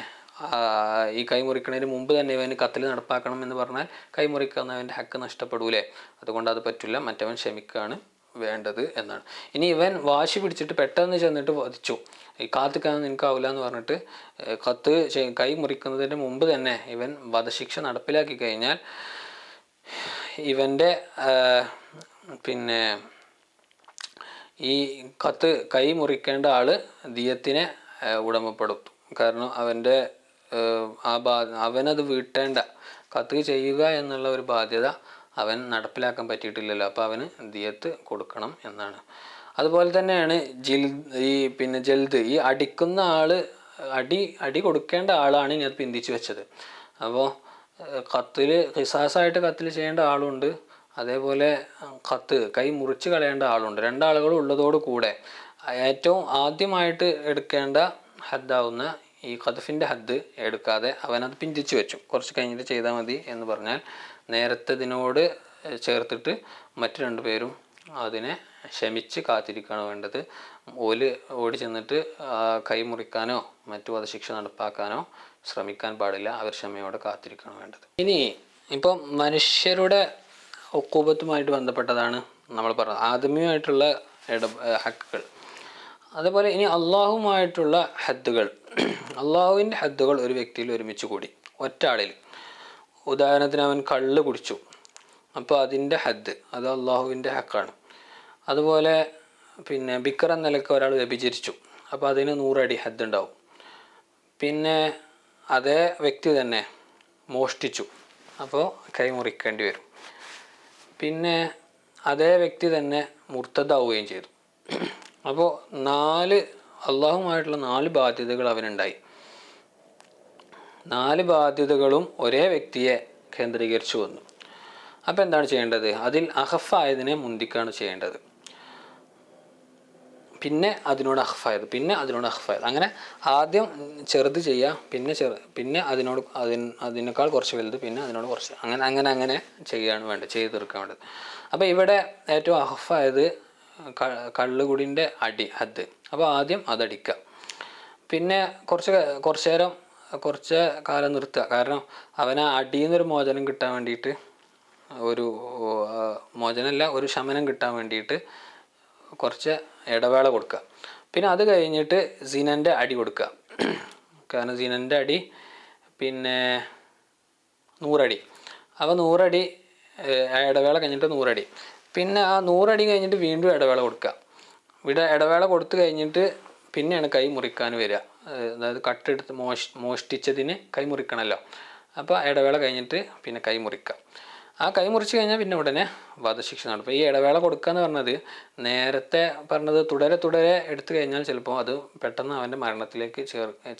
ഈ കൈമുറിക്കുന്നതിന് മുമ്പ് തന്നെ ഇവന് ഖത്ൽ നടപ്പാക്കണം എന്ന് പറഞ്ഞാൽ കൈമുറിക്കുന്ന അവൻ്റെ ഹക്ക് നഷ്ടപ്പെടൂലേ. അതുകൊണ്ട് അത് പറ്റില്ല, മറ്റവൻ ക്ഷമിക്കുകയാണ് വേണ്ടത് എന്നാണ്. ഇനി ഇവൻ വാശി പിടിച്ചിട്ട് പെട്ടെന്ന് ചെന്നിട്ട് വധിച്ചു, ഈ കാത്തിക്കാൻ നിനക്കാവില്ല എന്ന് പറഞ്ഞിട്ട് കൈ മുറിക്കുന്നതിന് മുമ്പ് തന്നെ ഇവൻ വധശിക്ഷ നടപ്പിലാക്കി കഴിഞ്ഞാൽ ഇവൻ്റെ പിന്നെ ഈ കൈ മുറിക്കേണ്ട ആൾ ദിയത്തിനെ ഉടമപ്പെടും. കാരണം അവൻ്റെ അവനത് വീട്ടേണ്ട, കത്ത് ചെയ്യുക എന്നുള്ള ഒരു ബാധ്യത അവൻ നടപ്പിലാക്കാൻ പറ്റിയിട്ടില്ലല്ലോ, അപ്പോൾ അവന് ദിയത്ത് കൊടുക്കണം എന്നാണ്. അതുപോലെ തന്നെയാണ് ജൽദ്, ഈ അടിക്കുന്ന ആൾ അടി കൊടുക്കേണ്ട ആളാണ് ഇനി അത് പിന്തിച്ച് വെച്ചത്. അപ്പോൾ ഖിസാസായിട്ട് ഖത്ൽ ചെയ്യേണ്ട ആളുണ്ട്, അതേപോലെ കൈ മുറിച്ച് കളയേണ്ട ആളുണ്ട്. രണ്ടാളുകളും ഉള്ളതോട് കൂടെ ഏറ്റവും ആദ്യമായിട്ട് എടുക്കേണ്ട ഹദ്ദാവുന്ന ഈ ഖദ്ഫിൻ്റെ ഹദ്ദ് എടുക്കാതെ അവനത് പിന്തിച്ച് വെച്ചു, കുറച്ച് കഴിഞ്ഞിട്ട് ചെയ്താൽ മതി എന്ന് പറഞ്ഞാൽ നേരത്തതിനോട് ചേർത്തിട്ട് മറ്റു രണ്ടുപേരും അതിനെ ക്ഷമിച്ച് കാത്തിരിക്കുകയാണ് വേണ്ടത്. ഓടി ചെന്നിട്ട് കൈ മുറിക്കാനോ മറ്റു വധശിക്ഷ നടപ്പാക്കാനോ ശ്രമിക്കാൻ പാടില്ല, അവർ ക്ഷമയോടെ കാത്തിരിക്കുകയാണ് വേണ്ടത്. ഇനി ഇപ്പം മനുഷ്യരുടെ ഉഖൂബത്തുമായിട്ട് ബന്ധപ്പെട്ടതാണ് നമ്മൾ പറഞ്ഞത്, ആദമിയുമായിട്ടുള്ള ഹക്കുകൾ. അതേപോലെ ഇനി അള്ളാഹുമായിട്ടുള്ള ഹദ്ദുകൾ. അള്ളാഹുവിൻ്റെ ഹദ്ദുകൾ ഒരു വ്യക്തിയിൽ ഒരുമിച്ച് കൂടി ഒറ്റ ആളിൽ. ഉദാഹരണത്തിന് അവൻ കള്ള് കുടിച്ചു, അപ്പോൾ അതിൻ്റെ ഹദ്ദ് അത് അള്ളാഹുവിൻ്റെ ഹക്കാണ്. അതുപോലെ പിന്നെ ബിക്കർ എന്ന നിലയ്ക്ക് ഒരാൾ വ്യഭിചരിച്ചു, അപ്പോൾ അതിന് 100 അടി ഹദ്ദ് ഉണ്ടാവും. പിന്നെ അതേ വ്യക്തി തന്നെ മോഷ്ടിച്ചു, അപ്പോൾ കൈ മുറിക്കേണ്ടി വരും. പിന്നെ അതേ വ്യക്തി തന്നെ മുർത്തദാവുകയും ചെയ്തു. അപ്പോൾ അള്ളാഹുമായിട്ടുള്ള 4 ബാധ്യതകൾ അവനുണ്ടായി. 4 ബാധ്യതകളും ഒരേ വ്യക്തിയെ കേന്ദ്രീകരിച്ചു വന്നു. അപ്പോൾ എന്താണ് ചെയ്യേണ്ടത്? അതിൽ അഖഫായതിനെ മുന്തിക്കാണ് ചെയ്യേണ്ടത്. പിന്നെ അതിനോട് അഖഫായത്, പിന്നെ അതിനോട് അഖഫായത്, അങ്ങനെ ആദ്യം ചെറുത് ചെയ്യുക, പിന്നെ അതിനേക്കാൾ കുറച്ച് വലുത്, പിന്നെ അതിനോട് കുറച്ച്, അങ്ങനെ ചെയ്യുകയാണ് വേണ്ടത്, ചെയ്ത് തീർക്കാൻ വേണ്ടത്. അപ്പോൾ ഇവിടെ ഏറ്റവും അഖഫായത് കള്ളുകുടിൻ്റെ ഹദ്ദ്. അപ്പോൾ ആദ്യം അതടിക്കുക, പിന്നെ കുറച്ച് കാലം നിർത്തുക. കാരണം അവന് അടിയിൽ നിന്നൊരു മോചനം കിട്ടാൻ വേണ്ടിയിട്ട് ഒരു മോചനമല്ല, ഒരു ശമനം കിട്ടാൻ വേണ്ടിയിട്ട് കുറച്ച് ഇടവേള കൊടുക്കുക. പിന്നെ അത് കഴിഞ്ഞിട്ട് സിനൻ്റെ അടി കൊടുക്കുക. കാരണം സിനൻ്റെ അടി പിന്നെ 100 അടി. അപ്പോൾ 100 അടി ഇടവേള കഴിഞ്ഞിട്ട് 100 അടി. പിന്നെ ആ 100 അടി കഴിഞ്ഞിട്ട് വീണ്ടും ഇടവേള കൊടുക്കുക. ഇടവേള കൊടുത്തു കഴിഞ്ഞിട്ട് പിന്നെയാണ് കൈ മുറിക്കാൻ വരിക. അതായത് കട്ടെടുത്ത് മോഷ്ടിച്ചതിന് കൈ മുറിക്കണമല്ലോ. അപ്പോൾ ഇടവേള കഴിഞ്ഞിട്ട് പിന്നെ കൈ മുറിക്കുക. ആ കൈ മുറിച്ച് കഴിഞ്ഞാൽ പിന്നെ ഉടനെ വധശിക്ഷ നടക്കും. ഈ ഇടവേള കൊടുക്കുക എന്ന് പറഞ്ഞത് നേരത്തെ പറഞ്ഞത് തുടരെ എടുത്തു കഴിഞ്ഞാൽ ചിലപ്പോൾ അത് പെട്ടെന്ന് അവൻ്റെ മരണത്തിലേക്ക്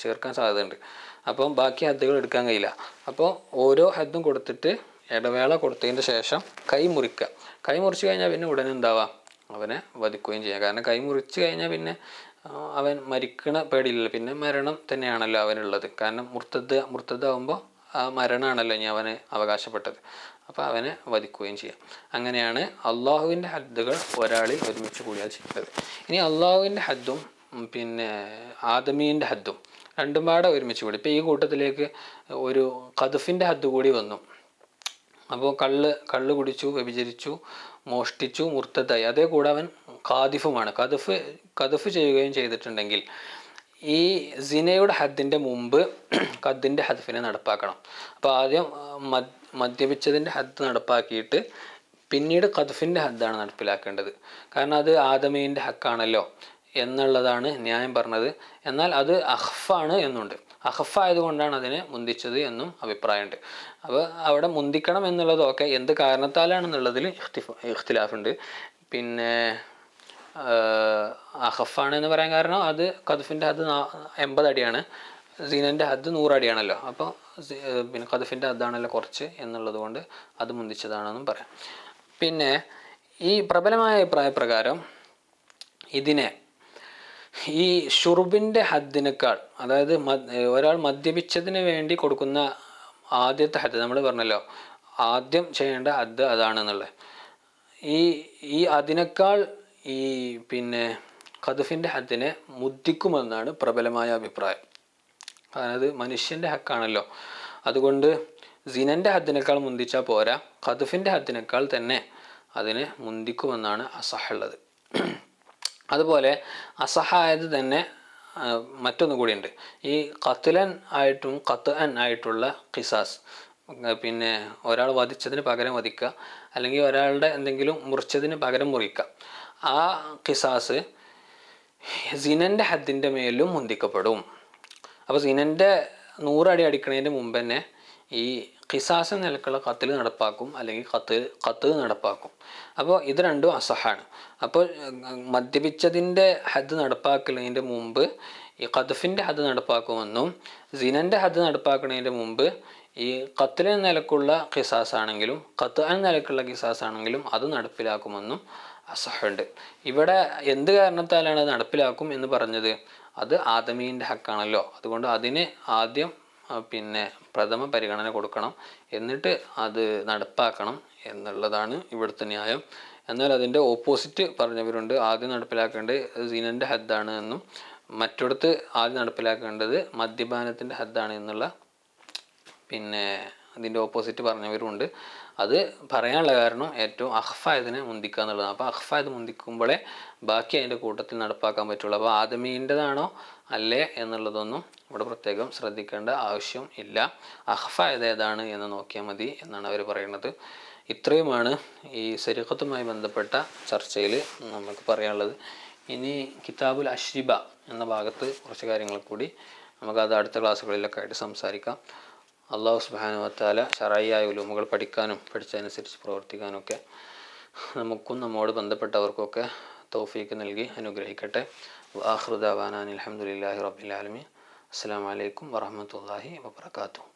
ചേർക്കാൻ സാധ്യതയുണ്ട്. അപ്പം ബാക്കി ഹദ്ദുകൾ എടുക്കാൻ കഴിയില്ല. അപ്പോൾ ഓരോ ഹദ്ദും കൊടുത്തിട്ട് ഇടവേള കൊടുത്തതിൻ്റെ ശേഷം കൈ മുറിക്കുക. കൈ മുറിച്ച് കഴിഞ്ഞാൽ പിന്നെ ഉടനെ എന്താവാം, അവനെ വധിക്കുകയും ചെയ്യാം. കാരണം കൈ മുറിച്ച് കഴിഞ്ഞാൽ പിന്നെ അവൻ മരിക്കണ പേടിയില്ലല്ലോ, പിന്നെ മരണം തന്നെയാണല്ലോ അവനുള്ളത്. കാരണം മുർത്തദ്ദാവുമ്പോൾ ആ മരണമാണല്ലോ ഇനി അവന് അവകാശപ്പെട്ടത്. അപ്പോൾ അവനെ വധിക്കുകയും ചെയ്യാം. അങ്ങനെയാണ് അള്ളാഹുവിൻ്റെ ഹദ്ദുകൾ ഒരാളിൽ ഒരുമിച്ച് കൂടിയാൽ ചെയ്യേണ്ടത്. ഇനി അള്ളാഹുവിൻ്റെ ഹദ്ദും പിന്നെ ആദമീൻ്റെ ഹദ്ദും രണ്ടും പാടെ ഒരുമിച്ച് കൂടി. ഇപ്പോൾ ഈ കൂട്ടത്തിലേക്ക് ഒരു ഖദ്ഫിൻ്റെ ഹദ്ദ് കൂടി വന്നു. അപ്പോൾ കള്ള് കുടിച്ചു, വ്യഭിചരിച്ചു, മോഷ്ടിച്ചു, മുർത്തദ്ദായി. അതേ കൂടെ അവൻ ഖാദിഫുമാണ്. ഖദ്ഫ് ചെയ്യുകയും ചെയ്തിട്ടുണ്ടെങ്കിൽ ഈ സിനയുടെ ഹദ്ദിൻ്റെ മുമ്പ് ഖദ്ദിൻ്റെ ഹദ്ഫിനെ നടപ്പാക്കണം. അപ്പോൾ ആദ്യം മദ്യപിച്ചതിൻ്റെ ഹദ്ദ് നടപ്പാക്കിയിട്ട് പിന്നീട് ഖദ്ഫിൻ്റെ ഹദ്ദാണ് നടപ്പിലാക്കേണ്ടത്. കാരണം അത് ആദമീൻ്റെ ഹക്കാണല്ലോ എന്നുള്ളതാണ് ന്യായം പറഞ്ഞത്. എന്നാൽ അത് അഖ്ഫാണ് എന്നുണ്ട്. അഖഫായതുകൊണ്ടാണ് അതിനെ മുന്തിച്ചത് എന്നും അഭിപ്രായമുണ്ട്. അപ്പോൾ അവിടെ മുന്തിക്കണം എന്നുള്ളതൊക്കെ എന്ത് കാരണത്താലാണെന്നുള്ളതിൽ ഇഖ്തിലാഫുണ്ട്. പിന്നെ അഖഫാണ് എന്ന് പറയാൻ കാരണം അത് ഖദ്ഫിൻ്റെ ഹദ്ദ് 80 അടിയാണ്, സിനൻ്റെ ഹദ്ദ് 100 അടിയാണല്ലോ. അപ്പോൾ പിന്നെ ഖദ്ഫിൻ്റെ ഹദ്ദാണല്ലോ കുറച്ച് എന്നുള്ളത് കൊണ്ട് അത് മുന്തിച്ചതാണെന്നും പറയാം. പിന്നെ ഈ പ്രബലമായ അഭിപ്രായപ്രകാരം ഇതിനെ ഈ ഷുർബിൻ്റെ ഹദ്ദിനേക്കാൾ, അതായത് ഒരാൾ മദ്യപിച്ചതിന് വേണ്ടി കൊടുക്കുന്ന ആദ്യത്തെ ഹദ്ദ് നമ്മൾ പറഞ്ഞല്ലോ, ആദ്യം ചെയ്യേണ്ട ഹദ്ദ് അതാണെന്നുള്ളത്. ഈ അതിനേക്കാൾ ഈ പിന്നെ ഖദ്ഫിൻ്റെ ഹദ്ദിനെ മുദ്ദിക്കുമെന്നാണ് പ്രബലമായ അഭിപ്രായം. കാരണം അത് മനുഷ്യൻ്റെ ഹക്കാണല്ലോ. അതുകൊണ്ട് സിനൻ്റെ ഹദ്ദിനേക്കാൾ മുന്തിച്ചാൽ പോരാ, ഖദ്ഫിൻ്റെ ഹദ്ദിനേക്കാൾ തന്നെ അതിനെ മുന്തിക്കുമെന്നാണ് അസഹുള്ളത്. അതുപോലെ അസഹായത് തന്നെ മറ്റൊന്നു കൂടിയുണ്ട്. ഈ ഖത്ലൻ ആയിട്ടും ഖത്അൻ ആയിട്ടുള്ള ഖിസാസ്, പിന്നെ ഒരാൾ വധിച്ചതിന് പകരം വധിക്കുക, അല്ലെങ്കിൽ ഒരാളുടെ എന്തെങ്കിലും മുറിച്ചതിന് പകരം മുറിക്കുക. ആ ഖിസാസ് സിനൻ്റെ ഹദ്ദിൻ്റെ മേലും മുന്തിക്കപ്പെടും. അപ്പോൾ സിനൻ്റെ 100 അടി അടിക്കുന്നതിന് മുമ്പ് തന്നെ ഈ ഖിസാസ് നിലക്കുള്ള ഖത്ൽ നടപ്പാക്കും, അല്ലെങ്കിൽ ഖത്ത് നടപ്പാക്കും. അപ്പോൾ ഇത് രണ്ടും അസഹാണ്. അപ്പോൾ മദ്യപിച്ചതിൻ്റെ ഹദ്ദ് നടപ്പാക്കുന്നതിൻ്റെ മുമ്പ് ഈ ഖദ്ഫിൻ്റെ ഹദ്ദ് നടപ്പാക്കുമെന്നും സിനൻ്റെ ഹദ്ദ് നടപ്പാക്കുന്നതിൻ്റെ മുമ്പ് ഈ ഖത്ലിന് നിലക്കുള്ള ഖിസാസ് ആണെങ്കിലും ഖത്അൻ നിലക്കുള്ള ഖിസാസ് ആണെങ്കിലും അത് നടപ്പിലാക്കുമെന്നും അസഹുണ്ട്. ഇവിടെ എന്ത് കാരണത്താലാണ് അത് നടപ്പിലാക്കും എന്ന് പറഞ്ഞത്? അത് ആദമീൻ്റെ ഹക്കാണല്ലോ. അതുകൊണ്ട് അതിന് ആദ്യം പിന്നെ പ്രഥമ പരിഗണന കൊടുക്കണം, എന്നിട്ട് അത് നടപ്പാക്കണം എന്നുള്ളതാണ് ഇവിടുത്തെ ന്യായം. എന്നാൽ അതിൻ്റെ ഓപ്പോസിറ്റ് പറഞ്ഞവരുണ്ട്. ആദ്യം നടപ്പിലാക്കേണ്ടത് സിനൻ്റെ ഹദ്ദാണ് എന്നും മറ്റിടത്ത് ആദ്യം നടപ്പിലാക്കേണ്ടത് മദ്യപാനത്തിൻ്റെ ഹദ്ദാണ് എന്നുള്ള പിന്നെ അതിൻ്റെ ഓപ്പോസിറ്റ് പറഞ്ഞവരുമുണ്ട്. അത് പറയാനുള്ള കാരണം ഏറ്റവും അഖ്ഫായതിനെ മുന്തിക്കുക എന്നുള്ളതാണ്. അപ്പോൾ അഖ്ഫായത് മുന്തിക്കുമ്പോഴേ ബാക്കി അതിൻ്റെ കൂട്ടത്തിൽ നടപ്പാക്കാൻ പറ്റുള്ളൂ. അപ്പോൾ ആദമീൻ്റെതാണോ അല്ലേ എന്നുള്ളതൊന്നും ഇവിടെ പ്രത്യേകം ശ്രദ്ധിക്കേണ്ട ആവശ്യം ഇല്ല. അഖ്ഫായത് ഏതാണ് എന്ന് നോക്കിയാൽ മതി എന്നാണ് അവർ പറയുന്നത്. ഇത്രയുമാണ് ഈ സരിഖത്തുമായി ബന്ധപ്പെട്ട ചർച്ചയിൽ നമുക്ക് പറയാനുള്ളത്. ഇനി കിതാബുൽ അഷ്രിബ എന്ന ഭാഗത്ത് കുറച്ച് കാര്യങ്ങൾ കൂടി നമുക്കത് അടുത്ത ക്ലാസ്സുകളിലൊക്കെ ആയിട്ട് സംസാരിക്കാം. അള്ളാഹു സുബ്ഹാനഹു വ തആല ശറഈയായ ഉലൂമുകൾ പഠിക്കാനും പഠിച്ചതനുസരിച്ച് പ്രവർത്തിക്കാനൊക്കെ നമുക്കും നമ്മോട് ബന്ധപ്പെട്ടവർക്കൊക്കെ തൗഫീക്ക് നൽകി അനുഗ്രഹിക്കട്ടെ. വആഖിറു ദഅവാനാ അൽഹംദുലില്ലാഹി റബ്ബിൽ ആലമീൻ. അസ്സലാമു അലൈക്കും വറഹ്മത്തുള്ളാഹി വബറകാതുഹു.